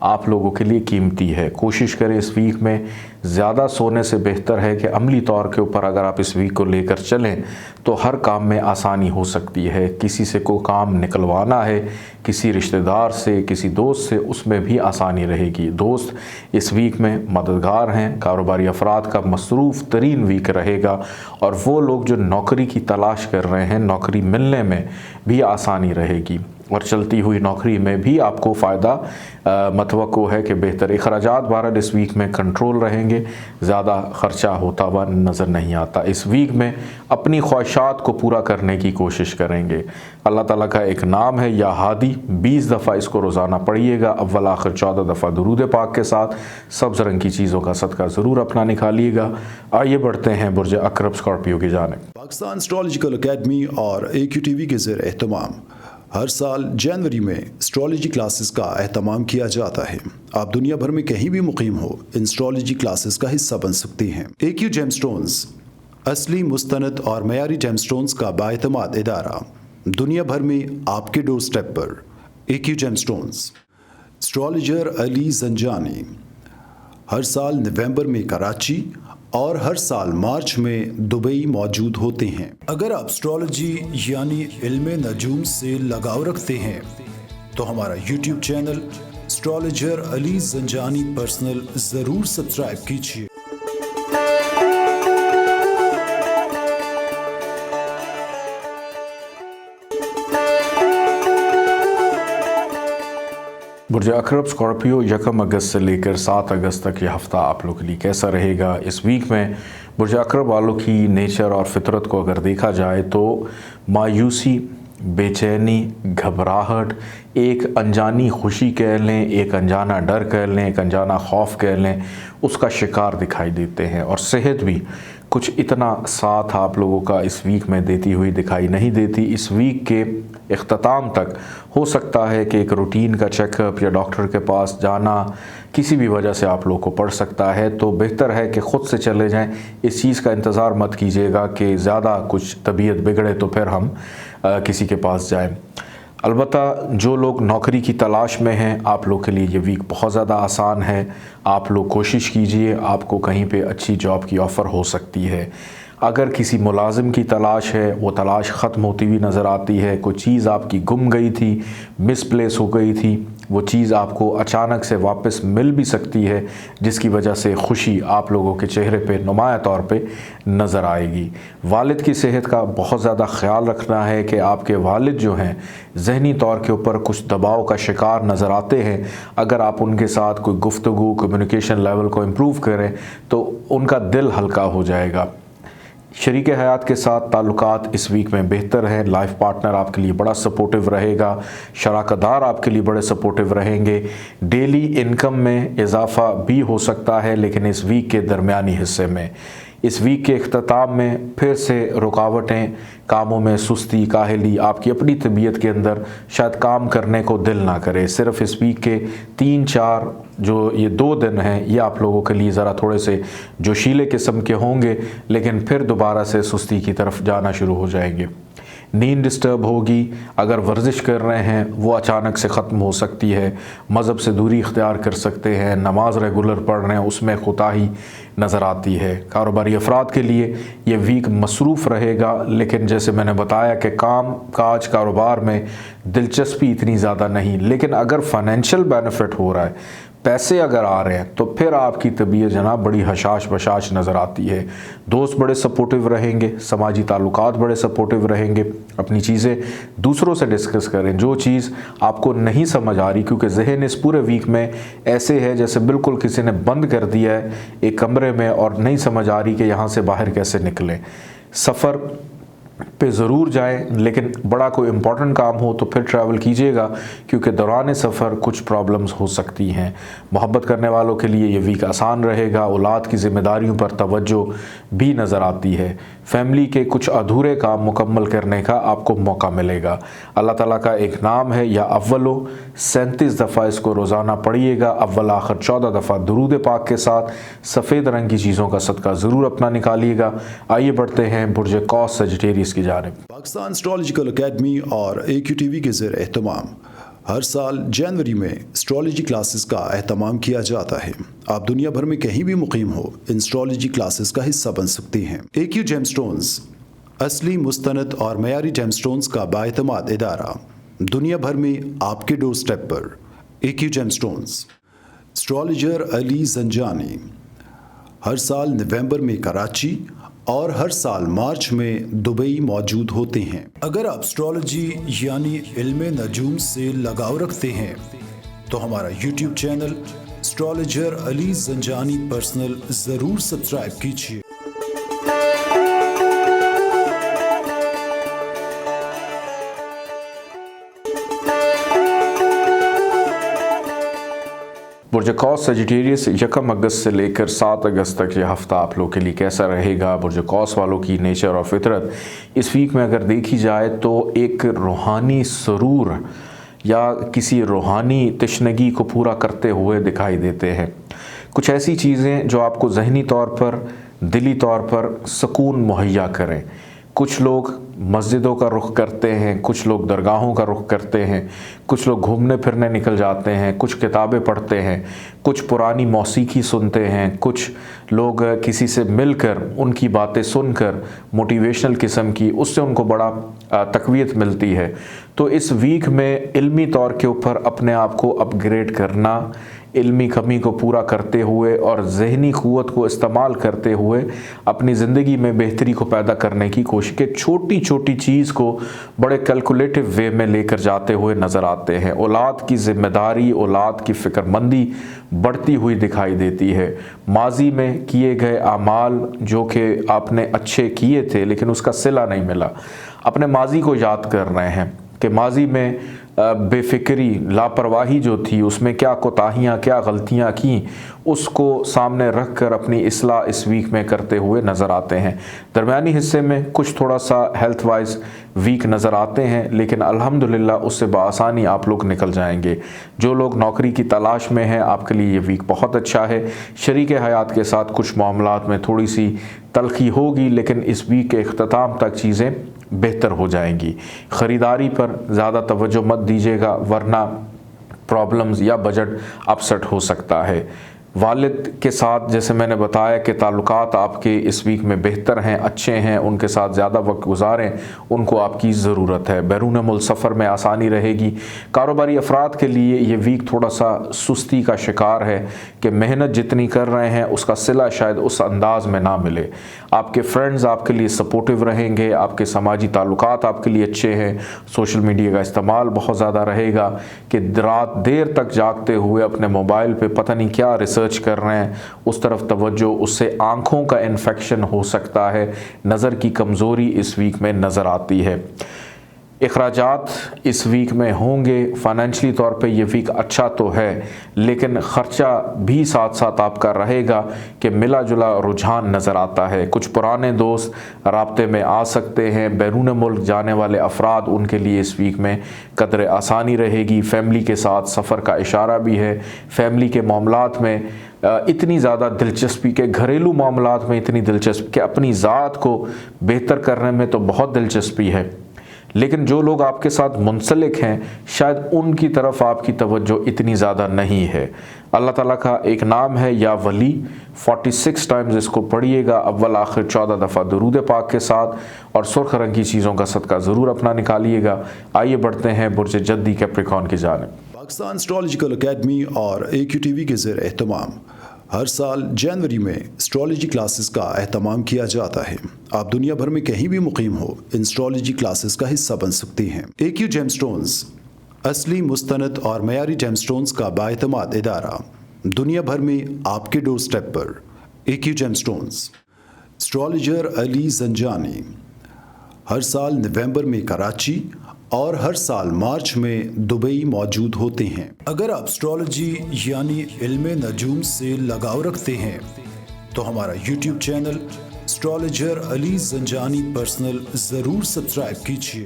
आप लोगों के लिए कीमती है। कोशिश करें इस वीक में ज़्यादा सोने से बेहतर है कि अमली तौर के ऊपर अगर आप इस वीक को लेकर चलें तो हर काम में आसानी हो सकती है। किसी से कोई काम निकलवाना है, किसी रिश्तेदार से, किसी दोस्त से, उसमें भी आसानी रहेगी। दोस्त इस वीक में मददगार हैं। कारोबारी अफराद का मसरूफ़ तरीन वीक रहेगा और वो लोग जो नौकरी की तलाश कर रहे हैं, नौकरी मिलने में भी आसानी रहेगी। और चलती हुई नौकरी में भी आपको फ़ायदा मतवक्को है कि बेहतर अखराजात बहरहाल इस वीक में कंट्रोल रहेंगे, ज़्यादा ख़र्चा होता हुआ नज़र नहीं आता। इस वीक में अपनी ख्वाहिशात को पूरा करने की कोशिश करेंगे। अल्लाह ताला का एक नाम है या हादी, 20 दफ़ा इसको रोज़ाना पढ़िएगा, अव्वल आखिर 14 दफ़ा दुरूद पाक के साथ। सब्ज़ रंग की चीज़ों का सदका ज़रूर अपना निकालिएगा। आइए बढ़ते हैं बुर्ज अक़रब स्कॉर्पियो की जानिब। पाकिस्तान एस्ट्रोलॉजिकल अकेडमी और AQTV के ज़ेर एहतमाम हर साल जनवरी में एस्ट्रोलॉजी क्लासेस का एहतमाम किया जाता है। आप दुनिया भर में कहीं भी मुकीम हो, इन एस्ट्रोलॉजी क्लासेस का हिस्सा बन सकते हैं। AQ जेमस्टोन्स असली, मुस्तनद और मयारी जेमस्टोन्स का बाएतमाद इदारा, दुनिया भर में आपके डोर स्टेप पर। AQ gemstones. Astrologer Ali Zanjani हर साल नवंबर में कराची और हर साल मार्च में दुबई मौजूद होते हैं। अगर आप एस्ट्रोलॉजी यानी इल्मे नजूम से लगाव रखते हैं तो हमारा YouTube channel astrologer Ali Zanjani personal ज़रूर सब्सक्राइब कीजिए। बुर्ज अक़रब स्कॉर्पियो 1 अगस्त से लेकर 7 अगस्त तक ये हफ़्ता आप लोगों के लिए कैसा रहेगा। इस वीक में बुर्ज अक़रब वालों की नेचर और फितरत को अगर देखा जाए तो मायूसी, बेचैनी, घबराहट, एक अनजानी खुशी कह लें, एक अनजाना डर कह लें, एक अनजाना खौफ कह लें, उसका शिकार दिखाई देते हैं। और सेहत भी कुछ इतना साथ आप लोगों का इस वीक में देती हुई दिखाई नहीं देती। इस वीक के इख्तिताम तक हो सकता है कि एक रूटीन का चेकअप या डॉक्टर के पास जाना किसी भी वजह से आप लोग को पड़ सकता है, तो बेहतर है कि ख़ुद से चले जाएं। इस चीज़ का इंतज़ार मत कीजिएगा कि ज़्यादा कुछ तबीयत बिगड़े तो फिर हम किसी के पास जाएं। अलबत्ता जो लोग नौकरी की तलाश में हैं, आप लोग के लिए ये वीक बहुत ज़्यादा आसान है। आप लोग कोशिश कीजिए, आपको कहीं पे अच्छी जॉब की ऑफ़र हो सकती है। अगर किसी मुलाजिम की तलाश है, वो तलाश ख़त्म होती हुई नज़र आती है। कोई चीज़ आपकी गुम गई थी, मिसप्लेस हो गई थी, वो चीज़ आपको अचानक से वापस मिल भी सकती है, जिसकी वजह से खुशी आप लोगों के चेहरे पे नुमाया तौर पे नज़र आएगी। वालिद की सेहत का बहुत ज़्यादा ख्याल रखना है कि आपके वालिद जो हैं ज़हनी तौर के ऊपर कुछ दबाव का शिकार नज़र आते हैं। अगर आप उनके साथ कोई गुफ्तगू, कम्युनिकेशन लेवल को इम्प्रूव करें तो उनका दिल हल्का हो जाएगा। शरीक हयात के साथ ताल्लुकात इस वीक में बेहतर हैं। लाइफ पार्टनर आपके लिए बड़ा सपोर्टिव रहेगा, शराकतदार आपके लिए बड़े सपोर्टिव रहेंगे। डेली इनकम में इजाफा भी हो सकता है, लेकिन इस वीक के दरमियानी हिस्से में, इस वीक के इख्तिताम में फिर से रुकावटें, कामों में सुस्ती, काहली, आपकी अपनी तबीयत के अंदर शायद काम करने को दिल ना करे। सिर्फ इस वीक के 3-4 जो ये 2 दिन हैं, ये आप लोगों के लिए ज़रा थोड़े से जोशीले किस्म के होंगे, लेकिन फिर दोबारा से सुस्ती की तरफ जाना शुरू हो जाएंगे। नींद डिस्टर्ब होगी, अगर वर्जिश कर रहे हैं वो अचानक से ख़त्म हो सकती है। मज़हब से दूरी इख्तियार कर सकते हैं, नमाज रेगुलर पढ़ रहे हैं उसमें कोताही नज़र आती है। कारोबारी अफराद के लिए ये वीक मसरूफ़ रहेगा, लेकिन जैसे मैंने बताया कि काम काज कारोबार में दिलचस्पी इतनी ज़्यादा नहीं। लेकिन अगर फाइनेंशियल बेनिफिट हो रहा है, पैसे अगर आ रहे हैं, तो फिर आपकी तबीयत जनाब बड़ी हशाश बशाश नज़र आती है। दोस्त बड़े सपोर्टिव रहेंगे, समाजी ताल्लुकात बड़े सपोर्टिव रहेंगे। अपनी चीज़ें दूसरों से डिस्कस करें, जो चीज़ आपको नहीं समझ आ रही, क्योंकि जहन इस पूरे वीक में ऐसे है जैसे बिल्कुल किसी ने बंद कर दिया है एक कमरे में और नहीं समझ आ रही कि यहाँ से बाहर कैसे निकलें। सफ़र पे ज़रूर जाएं, लेकिन बड़ा कोई इम्पॉर्टेंट काम हो तो फिर ट्रैवल कीजिएगा, क्योंकि दौरान सफ़र कुछ प्रॉब्लम्स हो सकती हैं। मोहब्बत करने वालों के लिए ये वीक आसान रहेगा। औलाद की ज़िम्मेदारियों पर तवज्जो भी नज़र आती है। फैमिली के कुछ अधूरे काम मुकम्मल करने का आपको मौका मिलेगा। अल्लाह ताला का एक नाम है या अव्वलो, 37 दफ़ा इसको रोज़ाना पढ़िएगा, अव्वल आखिर 14 दफ़ा दुरूद पाक के साथ। सफ़ेद रंग की चीज़ों का सदका ज़रूर अपना निकालिएगा। आइए बढ़ते हैं बुर्ज कौस सजिटेरियस की जानिब। पाकिस्तान एस्ट्रोलॉजिकल अकेडमी और AQTV के ज़ेर एहतमाम हर साल जनवरी में एस्ट्रोलॉजी क्लासेस का एहतमाम किया जाता है। आप दुनिया भर में कहीं भी मुकीम हो, इन एस्ट्रोलॉजी क्लासेस का हिस्सा बन सकते हैं। AQ जेमस्टोन्स असली, मुस्तनद और मयारी जेमस्टोन्स का बाएतमाद इदारा, दुनिया भर में आपके डोर स्टेप पर। AQ gemstones. Astrologer Ali Zanjani हर साल नवंबर में कराची और हर साल मार्च में दुबई मौजूद होते हैं। अगर आप एस्ट्रोलॉजी यानी इल्मे नजूम से लगाव रखते हैं तो हमारा YouTube channel astrologer Ali Zanjani personal ज़रूर सब्सक्राइब कीजिए। बुर्ज कौस सजिटेरियस 1 अगस्त से लेकर 7 अगस्त तक यह हफ़्ता आप लोग के लिए कैसा रहेगा। बुर्ज कौस वालों की नेचर और फितरत इस वीक में अगर देखी जाए तो एक रूहानी सरूर या किसी रूहानी तशनगी को पूरा करते हुए दिखाई देते हैं। कुछ ऐसी चीज़ें जो आपको ज़हनी तौर पर, दिली तौर पर सुकून मुहैया करें। कुछ लोग मस्जिदों का रुख करते हैं, कुछ लोग दरगाहों का रुख करते हैं, कुछ लोग घूमने फिरने निकल जाते हैं, कुछ किताबें पढ़ते हैं, कुछ पुरानी मौसीकी सुनते हैं, कुछ लोग किसी से मिलकर उनकी बातें सुनकर मोटिवेशनल किस्म की उससे उनको बड़ा तक़वियत मिलती है। तो इस वीक में इल्मी तौर के ऊपर अपने आप को अपग्रेड करना, इल्मी कमी को पूरा करते हुए और ज़हनी क़ुव्वत को इस्तेमाल करते हुए अपनी ज़िंदगी में बेहतरी को पैदा करने की कोशिश के छोटी छोटी चीज़ को बड़े कैलकुलेटिव वे में लेकर जाते हुए नज़र आते हैं। औलाद की ज़िम्मेदारी, औलाद की फ़िक्रमंदी बढ़ती हुई दिखाई देती है। माजी में किए गए आमाल जो कि आपने अच्छे किए थे लेकिन उसका सिला नहीं मिला, अपने माजी को याद कर रहे हैं कि माजी में बेफिक्री, लापरवाही जो थी उसमें क्या कोताहियाँ, क्या गलतियाँ की, उसको सामने रख कर अपनी इस्लाह इस वीक में करते हुए नज़र आते हैं। दरमियानी हिस्से में कुछ थोड़ा सा हेल्थ वाइज वीक नज़र आते हैं लेकिन अल्हम्दुलिल्लाह उससे बआसानी आप लोग निकल जाएंगे। जो लोग नौकरी की तलाश में हैं आपके लिए ये वीक बहुत अच्छा है। शरीक हयात के साथ कुछ मामलात में थोड़ी सी तलखी होगी लेकिन इस वीक के इख्तिताम तक चीज़ें बेहतर हो जाएंगी। ख़रीदारी पर ज़्यादा तवज्जो मत दीजिएगा वरना प्रॉब्लम्स या बजट अपसेट हो सकता है। वालिद के साथ जैसे मैंने बताया कि ताल्लुकात आपके इस वीक में बेहतर हैं, अच्छे हैं, उनके साथ ज़्यादा वक्त गुजारें, उनको आपकी ज़रूरत है। बैरून मुल्क सफ़र में आसानी रहेगी। कारोबारी अफराद के लिए ये वीक थोड़ा सा सुस्ती का शिकार है कि मेहनत जितनी कर रहे हैं उसका सिला शायद उस अंदाज में ना मिले। आपके फ्रेंड्स आपके लिए सपोर्टिव रहेंगे, आपके समाजी ताल्लुकात आपके लिए अच्छे हैं। सोशल मीडिया का इस्तेमाल बहुत ज़्यादा रहेगा कि रात देर तक जागते हुए अपने मोबाइल पे पता नहीं क्या रिसर्च कर रहे हैं, उस तरफ तवज्जो, उससे आँखों का इन्फेक्शन हो सकता है। नज़र की कमज़ोरी इस वीक में नज़र आती है। इखराजात इस वीक में होंगे। फ़ाइनेंशली तौर पे ये वीक अच्छा तो है लेकिन ख़र्चा भी साथ साथ आपका रहेगा कि मिला जुला रुझान नज़र आता है। कुछ पुराने दोस्त राब्ते में आ सकते हैं। बैरून मुल्क जाने वाले अफराद उनके लिए इस वीक में कदर आसानी रहेगी। फैमिली के साथ सफ़र का इशारा भी है। फैमिली के मामलात में इतनी ज़्यादा दिलचस्पी के, घरेलू मामलात में इतनी दिलचस्पी कि अपनी ज़ात को बेहतर करने में तो बहुत दिलचस्पी है लेकिन जो लोग आपके साथ मुंसलिक हैं शायद उनकी तरफ आपकी तवज्जो इतनी ज़्यादा नहीं है। अल्लाह ताला का एक नाम है या वली, 46 टाइम्स इसको पढ़िएगा अव्वल आखिर 14 दफ़ा दुरूद पाक के साथ और सुर्ख रंग की चीज़ों का सदका ज़रूर अपना निकालिएगा। आइए बढ़ते हैं बुर्ज जद्दी कैप्रिकॉर्न की जानिब। पाकिस्तान एस्ट्रोलॉजिकल एकेडमी और AQTV के ज़ेर एहतमाम हर साल जनवरी में एस्ट्रोलॉजी क्लासेस का एहतमाम किया जाता है। आप दुनिया भर में कहीं भी मुकीम हो, इन एस्ट्रोलॉजी क्लासेस का हिस्सा बन सकते हैं। AQ जेमस्टोन्स असली, मुस्तनद और मयारी जेमस्टोन्स का बाएतमाद इदारा दुनिया भर में आपके डोर स्टेप पर। AQ gemstones astrologer Ali Zanjani हर साल नवंबर में कराची और हर साल मार्च में दुबई मौजूद होते हैं। अगर आप एस्ट्रोलॉजी यानी इल्मे नजूम से लगाव रखते हैं तो हमारा YouTube channel astrologer Ali Zanjani personal ज़रूर सब्सक्राइब कीजिए।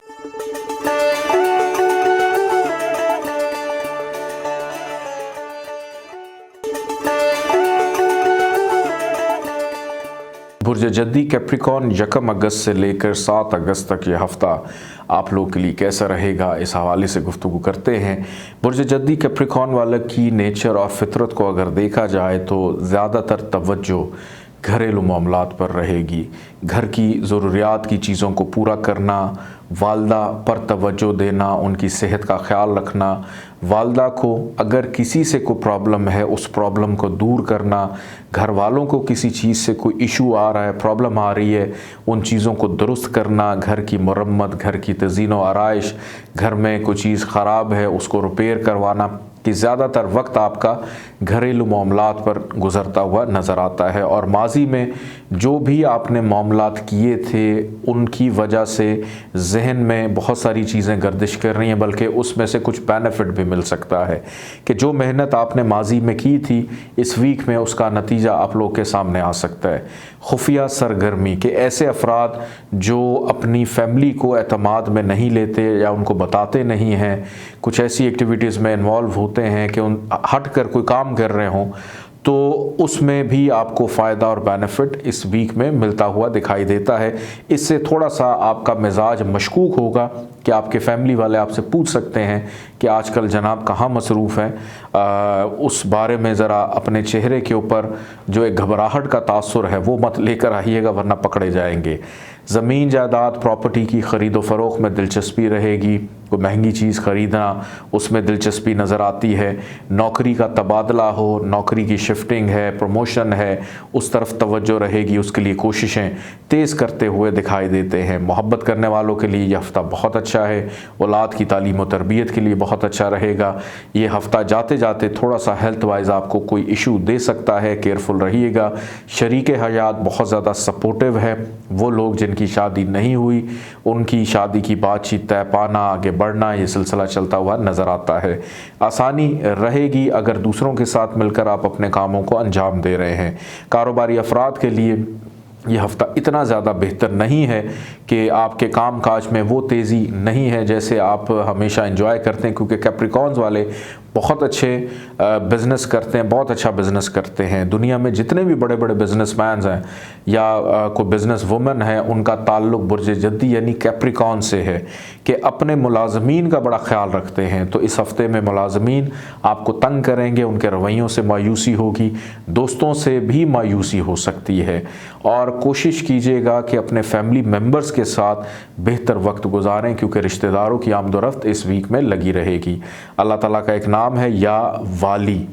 बुर्ज जद्दी कैप्रिकॉर्न 1 अगस्त से लेकर 7 अगस्त तक ये हफ़्ता आप लोग के लिए कैसा रहेगा, इस हवाले से गुफ्तगू करते हैं। बुर्ज जद्दी कैप्रिकॉर्न वाले की नेचर और फितरत को अगर देखा जाए तो ज़्यादातर तवज्जो घरेलू मामलात पर रहेगी। घर की ज़रूरियात की चीज़ों को पूरा करना, वालदा पर तवज्जो देना, उनकी सेहत का ख्याल रखना, वालदा को अगर किसी से कोई प्रॉब्लम है उस प्रॉब्लम को दूर करना, घर वालों को किसी चीज़ से कोई इशू आ रहा है, प्रॉब्लम आ रही है, उन चीज़ों को दुरुस्त करना, घर की मरम्मत, घर की तज़ीन व आराइश, घर में कोई चीज़ ख़राब है उसको रिपेयर करवाना, कि ज़्यादातर वक्त आपका घरेलू मामलात पर गुज़रता हुआ नज़र आता है। और माजी में जो भी आपने मामलात किए थे उनकी वजह से जहन में बहुत सारी चीज़ें गर्दिश कर रही हैं, बल्कि उसमें से कुछ बेनिफिट भी मिल सकता है कि जो मेहनत आपने माजी में की थी इस वीक में उसका नतीजा आप लोग के सामने आ सकता है। खुफिया सरगर्मी के ऐसे अफराद जो अपनी फैमिली को एतमाद में नहीं लेते या उनको बताते नहीं हैं, कुछ ऐसी एक्टिविटीज़ में इन्वॉल्व होते हैं कि उन हट कर कोई काम कर रहे हों, तो उसमें भी आपको फ़ायदा और बेनिफिट इस वीक में मिलता हुआ दिखाई देता है। इससे थोड़ा सा आपका मिजाज मशकूक होगा कि आपके फैमिली वाले आपसे पूछ सकते हैं कि आजकल जनाब कहाँ मसरूफ़ हैं। उस बारे में ज़रा अपने चेहरे के ऊपर जो एक घबराहट का तासुर है वो मत लेकर आइएगा, वरना पकड़े जाएंगे। ज़मीन जायदाद प्रॉपर्टी की ख़रीद व फ़रोख्त में दिलचस्पी रहेगी, कोई महंगी चीज़ ख़रीदना उसमें दिलचस्पी नज़र आती है। नौकरी का तबादला हो, नौकरी की शिफ्टिंग है, प्रमोशन है, उस तरफ तवज्जो रहेगी, उसके लिए कोशिशें तेज़ करते हुए दिखाई देते हैं। मोहब्बत करने वालों के लिए यह हफ़्ता बहुत अच्छा है, औलाद की तालीम व तरबियत के लिए बहुत अच्छा रहेगा। ये हफ़्ता जाते जाते थोड़ा सा हेल्थ वाइज आपको कोई इशू दे सकता है, केयरफुल रहिएगा। शरीक हयात बहुत ज़्यादा सपोर्टिव है, वो लोग जिनकी शादी नहीं हुई उनकी शादी की बातचीत तय पाना, आगे बढ़ना, ये सिलसिला चलता हुआ नज़र आता है। आसानी रहेगी अगर दूसरों के साथ मिलकर आप अपने कामों को अंजाम दे रहे हैं। कारोबारी अफराद के लिए यह हफ़्ता इतना ज़्यादा बेहतर नहीं है कि आपके काम काज में वो तेज़ी नहीं है जैसे आप हमेशा एंजॉय करते हैं, क्योंकि कैप्रिकॉन्स वाले बहुत अच्छे बिज़नेस करते हैं, बहुत अच्छा बिज़नेस करते हैं। दुनिया में जितने भी बड़े बड़े बिज़नेसमैन हैं या कोई बिज़नेस वुमन है, उनका ताल्लुक़ बुर्ज जद्दी यानी कैप्रिकॉन से है कि अपने मुलाजमीन का बड़ा ख्याल रखते हैं। तो इस हफ़्ते में मुलाजमीन आपको तंग करेंगे, उनके रवैयों से मायूसी होगी, दोस्तों से भी मायूसी हो सकती है। और कोशिश कीजिएगा कि अपने फैमिली मेम्बर्स के साथ बेहतर वक्त गुजारें, क्योंकि रिश्तेदारों की आमदोरफ्त इस वीक में लगी रहेगी। अल्लाह ताला का एक नाम है या वाली,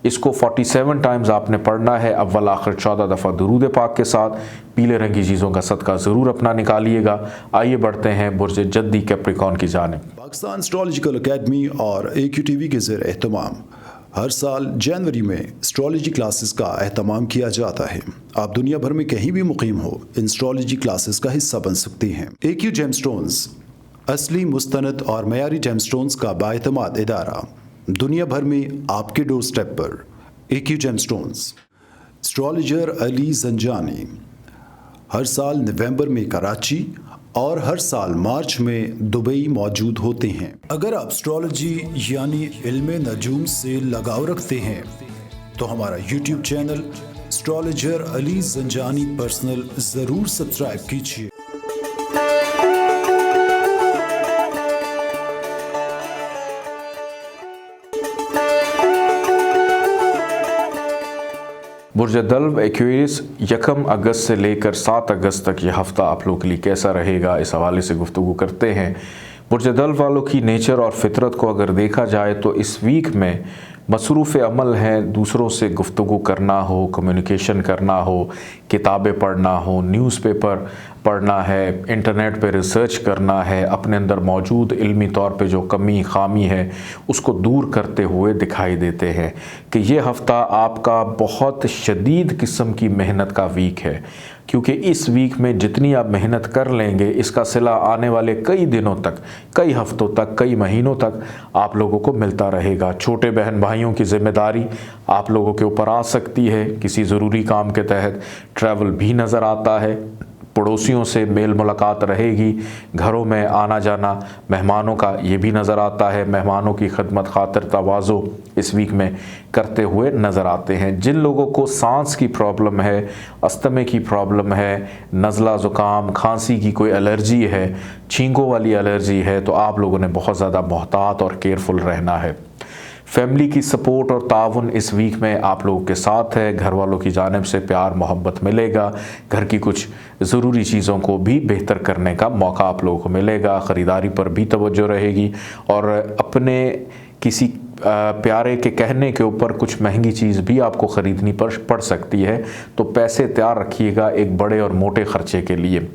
इसको 47 टाइम्स आपने पढ़ना है, अव्वल आखिर 14 दफ़ा दुरूद पाक के साथ। पीले रंग की चीज़ों का सदका ज़रूर अपना निकालिएगा। आइए बढ़ते हैं बुर्ज जद्दी कैप्रिकॉन की जानिब। पाकिस्तान एस्ट्रोलॉजिकल एकेडमी और AQTV के ज़ेर एहतमाम हर साल जनवरी में एस्ट्रोलॉजी क्लासेस का एहतमाम किया जाता है। आप दुनिया भर में कहीं भी मुकीम हो, इन एस्ट्रोलॉजी क्लासेस का हिस्सा बन सकते हैं। AQ जेमस्टोन्स असली, मुस्तनद और मयारी जेमस्टोन्स का बाएतमाद इदारा, दुनिया भर में आपके डोर स्टेप पर। AQ gemstones. Astrologer Ali Zanjani हर साल नवंबर में कराची और हर साल मार्च में दुबई मौजूद होते हैं। अगर आप एस्ट्रोलॉजी यानी इल्मे नजूम से लगाव रखते हैं तो हमारा YouTube channel astrologer Ali Zanjani personal ज़रूर सब्सक्राइब कीजिए। बुर्ज दल्व एक्वेरियस 1 अगस्त से लेकर 7 अगस्त तक यह हफ़्ता आप लोगों के लिए कैसा रहेगा, इस हवाले से गुफ्तगू करते हैं। बुर्ज दल्व वालों की नेचर और फितरत को अगर देखा जाए तो इस वीक में मसरूफ़ अमल है, दूसरों से गुफ्तगू करना हो, कम्युनिकेशन करना हो, किताबें पढ़ना हो, न्यूज़पेपर पढ़ना है, इंटरनेट पे रिसर्च करना है, अपने अंदर मौजूद इल्मी तौर पे जो कमी खामी है उसको दूर करते हुए दिखाई देते हैं कि ये हफ़्ता आपका बहुत शदीद किस्म की मेहनत का वीक है। क्योंकि इस वीक में जितनी आप मेहनत कर लेंगे इसका सिला आने वाले कई दिनों तक, कई हफ्तों तक, कई महीनों तक आप लोगों को मिलता रहेगा। छोटे बहन भाइयों की ज़िम्मेदारी आप लोगों के ऊपर आ सकती है, किसी ज़रूरी काम के तहत ट्रैवल भी नज़र आता है, पड़ोसियों से मेल मुलाकात रहेगी, घरों में आना जाना मेहमानों का ये भी नज़र आता है। मेहमानों की खिदमत खातिर तवाज़ो इस वीक में करते हुए नज़र आते हैं। जिन लोगों को सांस की प्रॉब्लम है, अस्थमे की प्रॉब्लम है, नज़ला ज़ुकाम खांसी की कोई एलर्जी है, छींकों वाली एलर्जी है, तो आप लोगों ने बहुत ज़्यादा मोहतात और केयरफुल रहना है। फैमिली की सपोर्ट और ताउन इस वीक में आप लोगों के साथ है। घर वालों की जानिब से प्यार मोहब्बत मिलेगा। घर की कुछ ज़रूरी चीज़ों को भी बेहतर करने का मौका आप लोगों को मिलेगा। ख़रीदारी पर भी तवज्जो रहेगी और अपने किसी प्यारे के कहने के ऊपर कुछ महंगी चीज़ भी आपको ख़रीदनी पड़ सकती है, तो पैसे तैयार रखिएगा एक बड़े और मोटे ख़र्चे के लिए।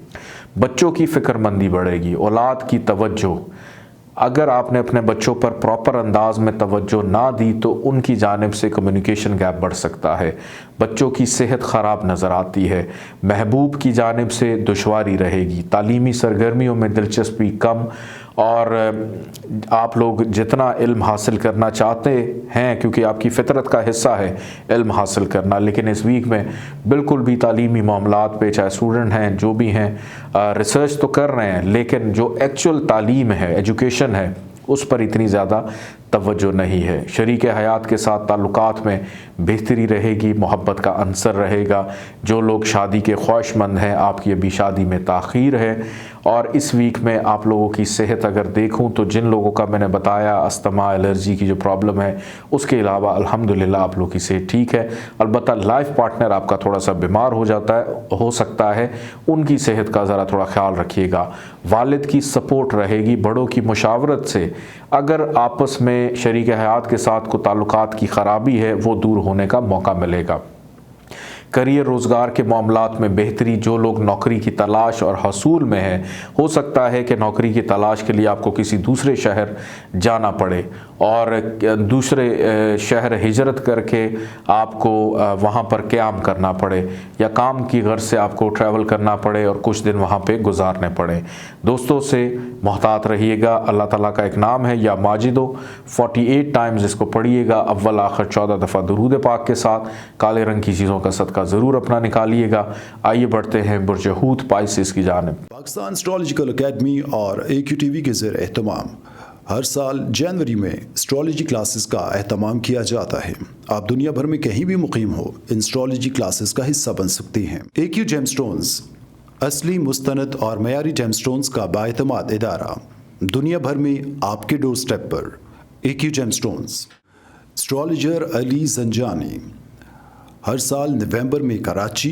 बच्चों की फ़िक्रमंदी बढ़ेगी, औलाद की तवज्जो। अगर आपने अपने बच्चों पर प्रॉपर अंदाज में तवज्जो ना दी तो उनकी जानिब से कम्युनिकेशन गैप बढ़ सकता है। बच्चों की सेहत ख़राब नज़र आती है। महबूब की जानिब से दुश्वारी रहेगी। तालीमी सरगर्मियों में दिलचस्पी कम, और आप लोग जितना इल्म हासिल करना चाहते हैं, क्योंकि आपकी फ़ितरत का हिस्सा है इल्म हासिल करना, लेकिन इस वीक में बिल्कुल भी तालीमी मामलात पे, चाहे स्टूडेंट हैं जो भी हैं, रिसर्च तो कर रहे हैं, लेकिन जो एक्चुअल तालीम है, एजुकेशन है, उस पर इतनी ज़्यादा तवज्जो नहीं है। शरीक हयात के साथ ताल्लुकात में बेहतरी रहेगी, मोहब्बत का अंसर रहेगा। जो लोग शादी के ख्वाहिशमंद हैं, आपकी अभी शादी में ताख़ीर है। और इस वीक में आप लोगों की सेहत अगर देखूं तो जिन लोगों का मैंने बताया अस्थमा, एलर्जी की जो प्रॉब्लम है, उसके अलावा अल्हम्दुलिल्लाह आप लोगों की सेहत ठीक है। अलबत्ता लाइफ पार्टनर आपका थोड़ा सा बीमार हो सकता है, उनकी सेहत का ज़रा थोड़ा ख्याल रखिएगा। वालिद की सपोर्ट रहेगी, बड़ों की मुशावरत से अगर आपस में शरीक हयात के साथ को ताल्लुकात की ख़राबी है, वो दूर होने का मौका मिलेगा। करियर रोज़गार के मामलात में बेहतरी। जो लोग नौकरी की तलाश और हसूल में हैं, हो सकता है कि नौकरी की तलाश के लिए आपको किसी दूसरे शहर जाना पड़े और दूसरे शहर हिजरत करके आपको वहाँ पर क़याम करना पड़े, या काम की गर्ज से आपको ट्रैवल करना पड़े और कुछ दिन वहाँ पे गुजारने पड़े। दोस्तों से मोहतात रहिएगा। अल्लाह ताला का एक नाम है या माजिदो, 48 टाइम्स इसको पढ़िएगा, अव्वल आखिर 14 दफ़ा दुरूद पाक के साथ। काले रंग की चीज़ों का सदका ज़रूर अपना निकालिएगा। आइए बढ़ते हैं बुर्ज हूत पाइसिस की जानिब। पाकिस्तान एस्ट्रोलॉजिकल एकेडमी और AQTV के ज़ेर एहतमाम हर साल जनवरी में एस्ट्रोलॉजी क्लासेस का एहतमाम किया जाता है। आप दुनिया भर में कहीं भी मुकीम हो, इन एस्ट्रोलॉजी क्लासेस का हिस्सा बन सकते हैं। AQ जेमस्टोन्स असली, मुस्तनद और मयारी जेमस्टोन्स का बाएतमाद इदारा, दुनिया भर में आपके डोर स्टेप पर। AQ gemstones. Astrologer Ali Zanjani हर साल नवंबर में कराची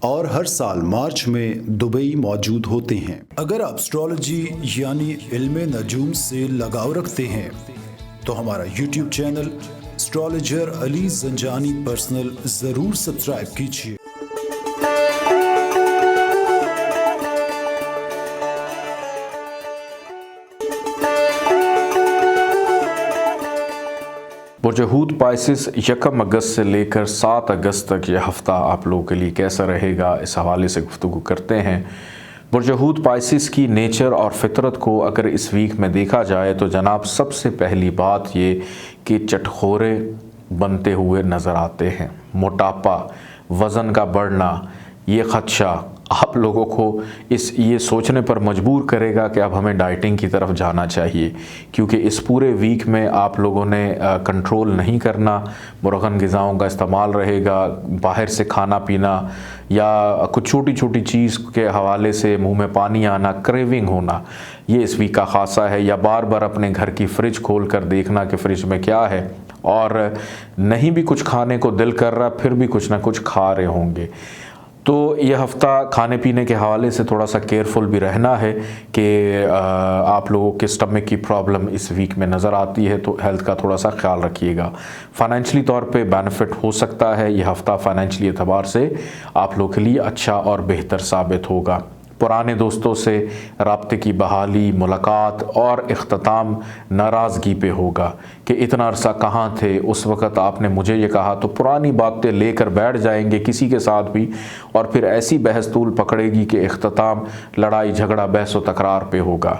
और हर साल मार्च में दुबई मौजूद होते हैं। अगर आप एस्ट्रोलॉजी यानी इल्मे नजूम से लगाव रखते हैं तो हमारा YouTube channel astrologer Ali Zanjani personal ज़रूर सब्सक्राइब कीजिए। बुर्ज हूत पाइसिस 1 अगस्त से लेकर 7 अगस्त तक यह हफ़्ता आप लोगों के लिए कैसा रहेगा, इस हवाले से गुफ्तगू करते हैं। बुर्ज हूत पाइसिस की नेचर और फितरत को अगर इस वीक में देखा जाए तो जनाब सबसे पहली बात ये कि चटखोरे बनते हुए नज़र आते हैं। मोटापा, वज़न का बढ़ना, ये ख़दशा आप लोगों को ये सोचने पर मजबूर करेगा कि अब हमें डाइटिंग की तरफ जाना चाहिए, क्योंकि इस पूरे वीक में आप लोगों ने कंट्रोल नहीं करना। मुरगन ग़िज़ाओं का इस्तेमाल रहेगा, बाहर से खाना पीना या कुछ छोटी छोटी चीज़ के हवाले से मुंह में पानी आना, क्रेविंग होना, ये इस वीक का ख़ासा है। या बार बार अपने घर की फ्रिज खोल कर देखना कि फ़्रिज में क्या है, और नहीं भी कुछ खाने को दिल कर रहा फिर भी कुछ ना कुछ खा रहे होंगे। तो यह हफ़्ता खाने पीने के हवाले से थोड़ा सा केयरफुल भी रहना है कि आप लोगों के स्टमक की प्रॉब्लम इस वीक में नज़र आती है, तो हेल्थ का थोड़ा सा ख्याल रखिएगा। फ़ाइनेंशली तौर पे बेनिफिट हो सकता है, यह हफ़्ता फ़ाइनेंशली एतबार से आप लोगों के लिए अच्छा और बेहतर साबित होगा। पुराने दोस्तों से राब्ते की बहाली, मुलाकात और इख्तिताम नाराज़गी पे होगा कि इतना अरसा कहाँ थे, उस वक़्त आपने मुझे ये कहा, तो पुरानी बातें लेकर बैठ जाएंगे किसी के साथ भी, और फिर ऐसी बहस तूल पकड़ेगी कि इख्तिताम लड़ाई झगड़ा बहस व तकरार पे होगा।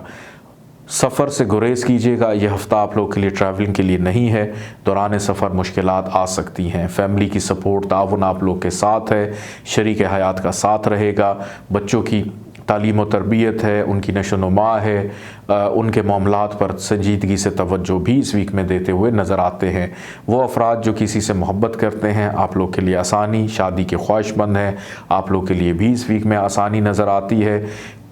सफ़र से गुरेज़ कीजिएगा, यह हफ़्ता आप लोग के लिए ट्रैवलिंग के लिए नहीं है। दौरान सफ़र मुश्किलात आ सकती हैं। फैमिली की सपोर्ट, ताउन आप लोग के साथ है, शरीक हयात का साथ रहेगा। बच्चों की तालीम व तरबियत है, उनकी नशोनुमा है, उनके मामलात पर संजीदगी से तवज्जो भी इस वीक में देते हुए नज़र आते हैं। वो अफराद जो किसी से मोहब्बत करते हैं, आप लोग के लिए आसानी, शादी के ख्वाहिशमंद हैं, आप लोग के लिए भी इस वीक में आसानी नज़र आती है।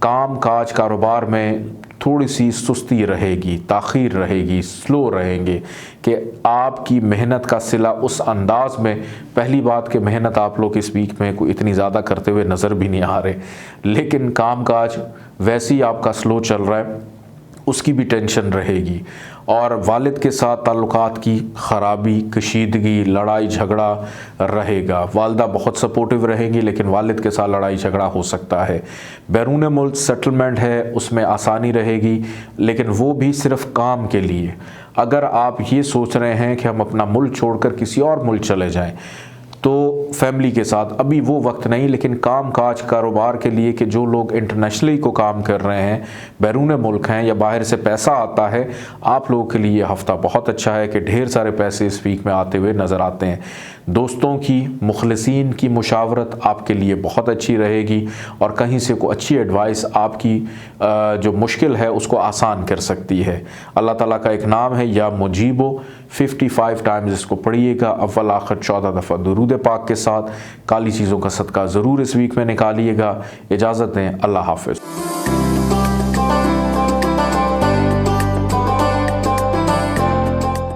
काम काज कारोबार में थोड़ी सी सुस्ती रहेगी, ताख़ीर रहेगी, स्लो रहेंगे कि आपकी मेहनत का सिला उस अंदाज में, पहली बात कि मेहनत आप लोग इस वीक में कोई इतनी ज़्यादा करते हुए नज़र भी नहीं आ रहे, लेकिन कामकाज वैसे ही आपका स्लो चल रहा है, उसकी भी टेंशन रहेगी। और वालिद के साथ ताल्लुकात की ख़राबी, कशीदगी, लड़ाई झगड़ा रहेगा। वालदा बहुत सपोर्टिव रहेंगी, लेकिन वालिद के साथ लड़ाई झगड़ा हो सकता है। बैरून मुल्क सेटलमेंट है, उसमें आसानी रहेगी, लेकिन वो भी सिर्फ़ काम के लिए। अगर आप ये सोच रहे हैं कि हम अपना मुल्क छोड़कर किसी और मुल्क चले जाएं, तो फैमिली के साथ अभी वो वक्त नहीं, लेकिन काम काज कारोबार के लिए कि जो लोग इंटरनेशनली को काम कर रहे हैं, बैरून मुल्क हैं या बाहर से पैसा आता है, आप लोगों के लिए ये हफ़्ता बहुत अच्छा है कि ढेर सारे पैसे इस वीक में आते हुए नज़र आते हैं। दोस्तों की, मुखलिसीन की मुशावरत आपके लिए बहुत अच्छी रहेगी और कहीं से कोई अच्छी एडवाइस आपकी जो मुश्किल है उसको आसान कर सकती है। अल्लाह ताला का एक नाम है या मुजीबो, 55 टाइम्स इसको पढ़िएगा, अव्वल आखिर 14 दफ़ा दुरूद पाक के साथ। काली चीज़ों का सदका ज़रूर इस वीक में निकालिएगा। इजाज़त दें, अल्लाह हाफ़िज़।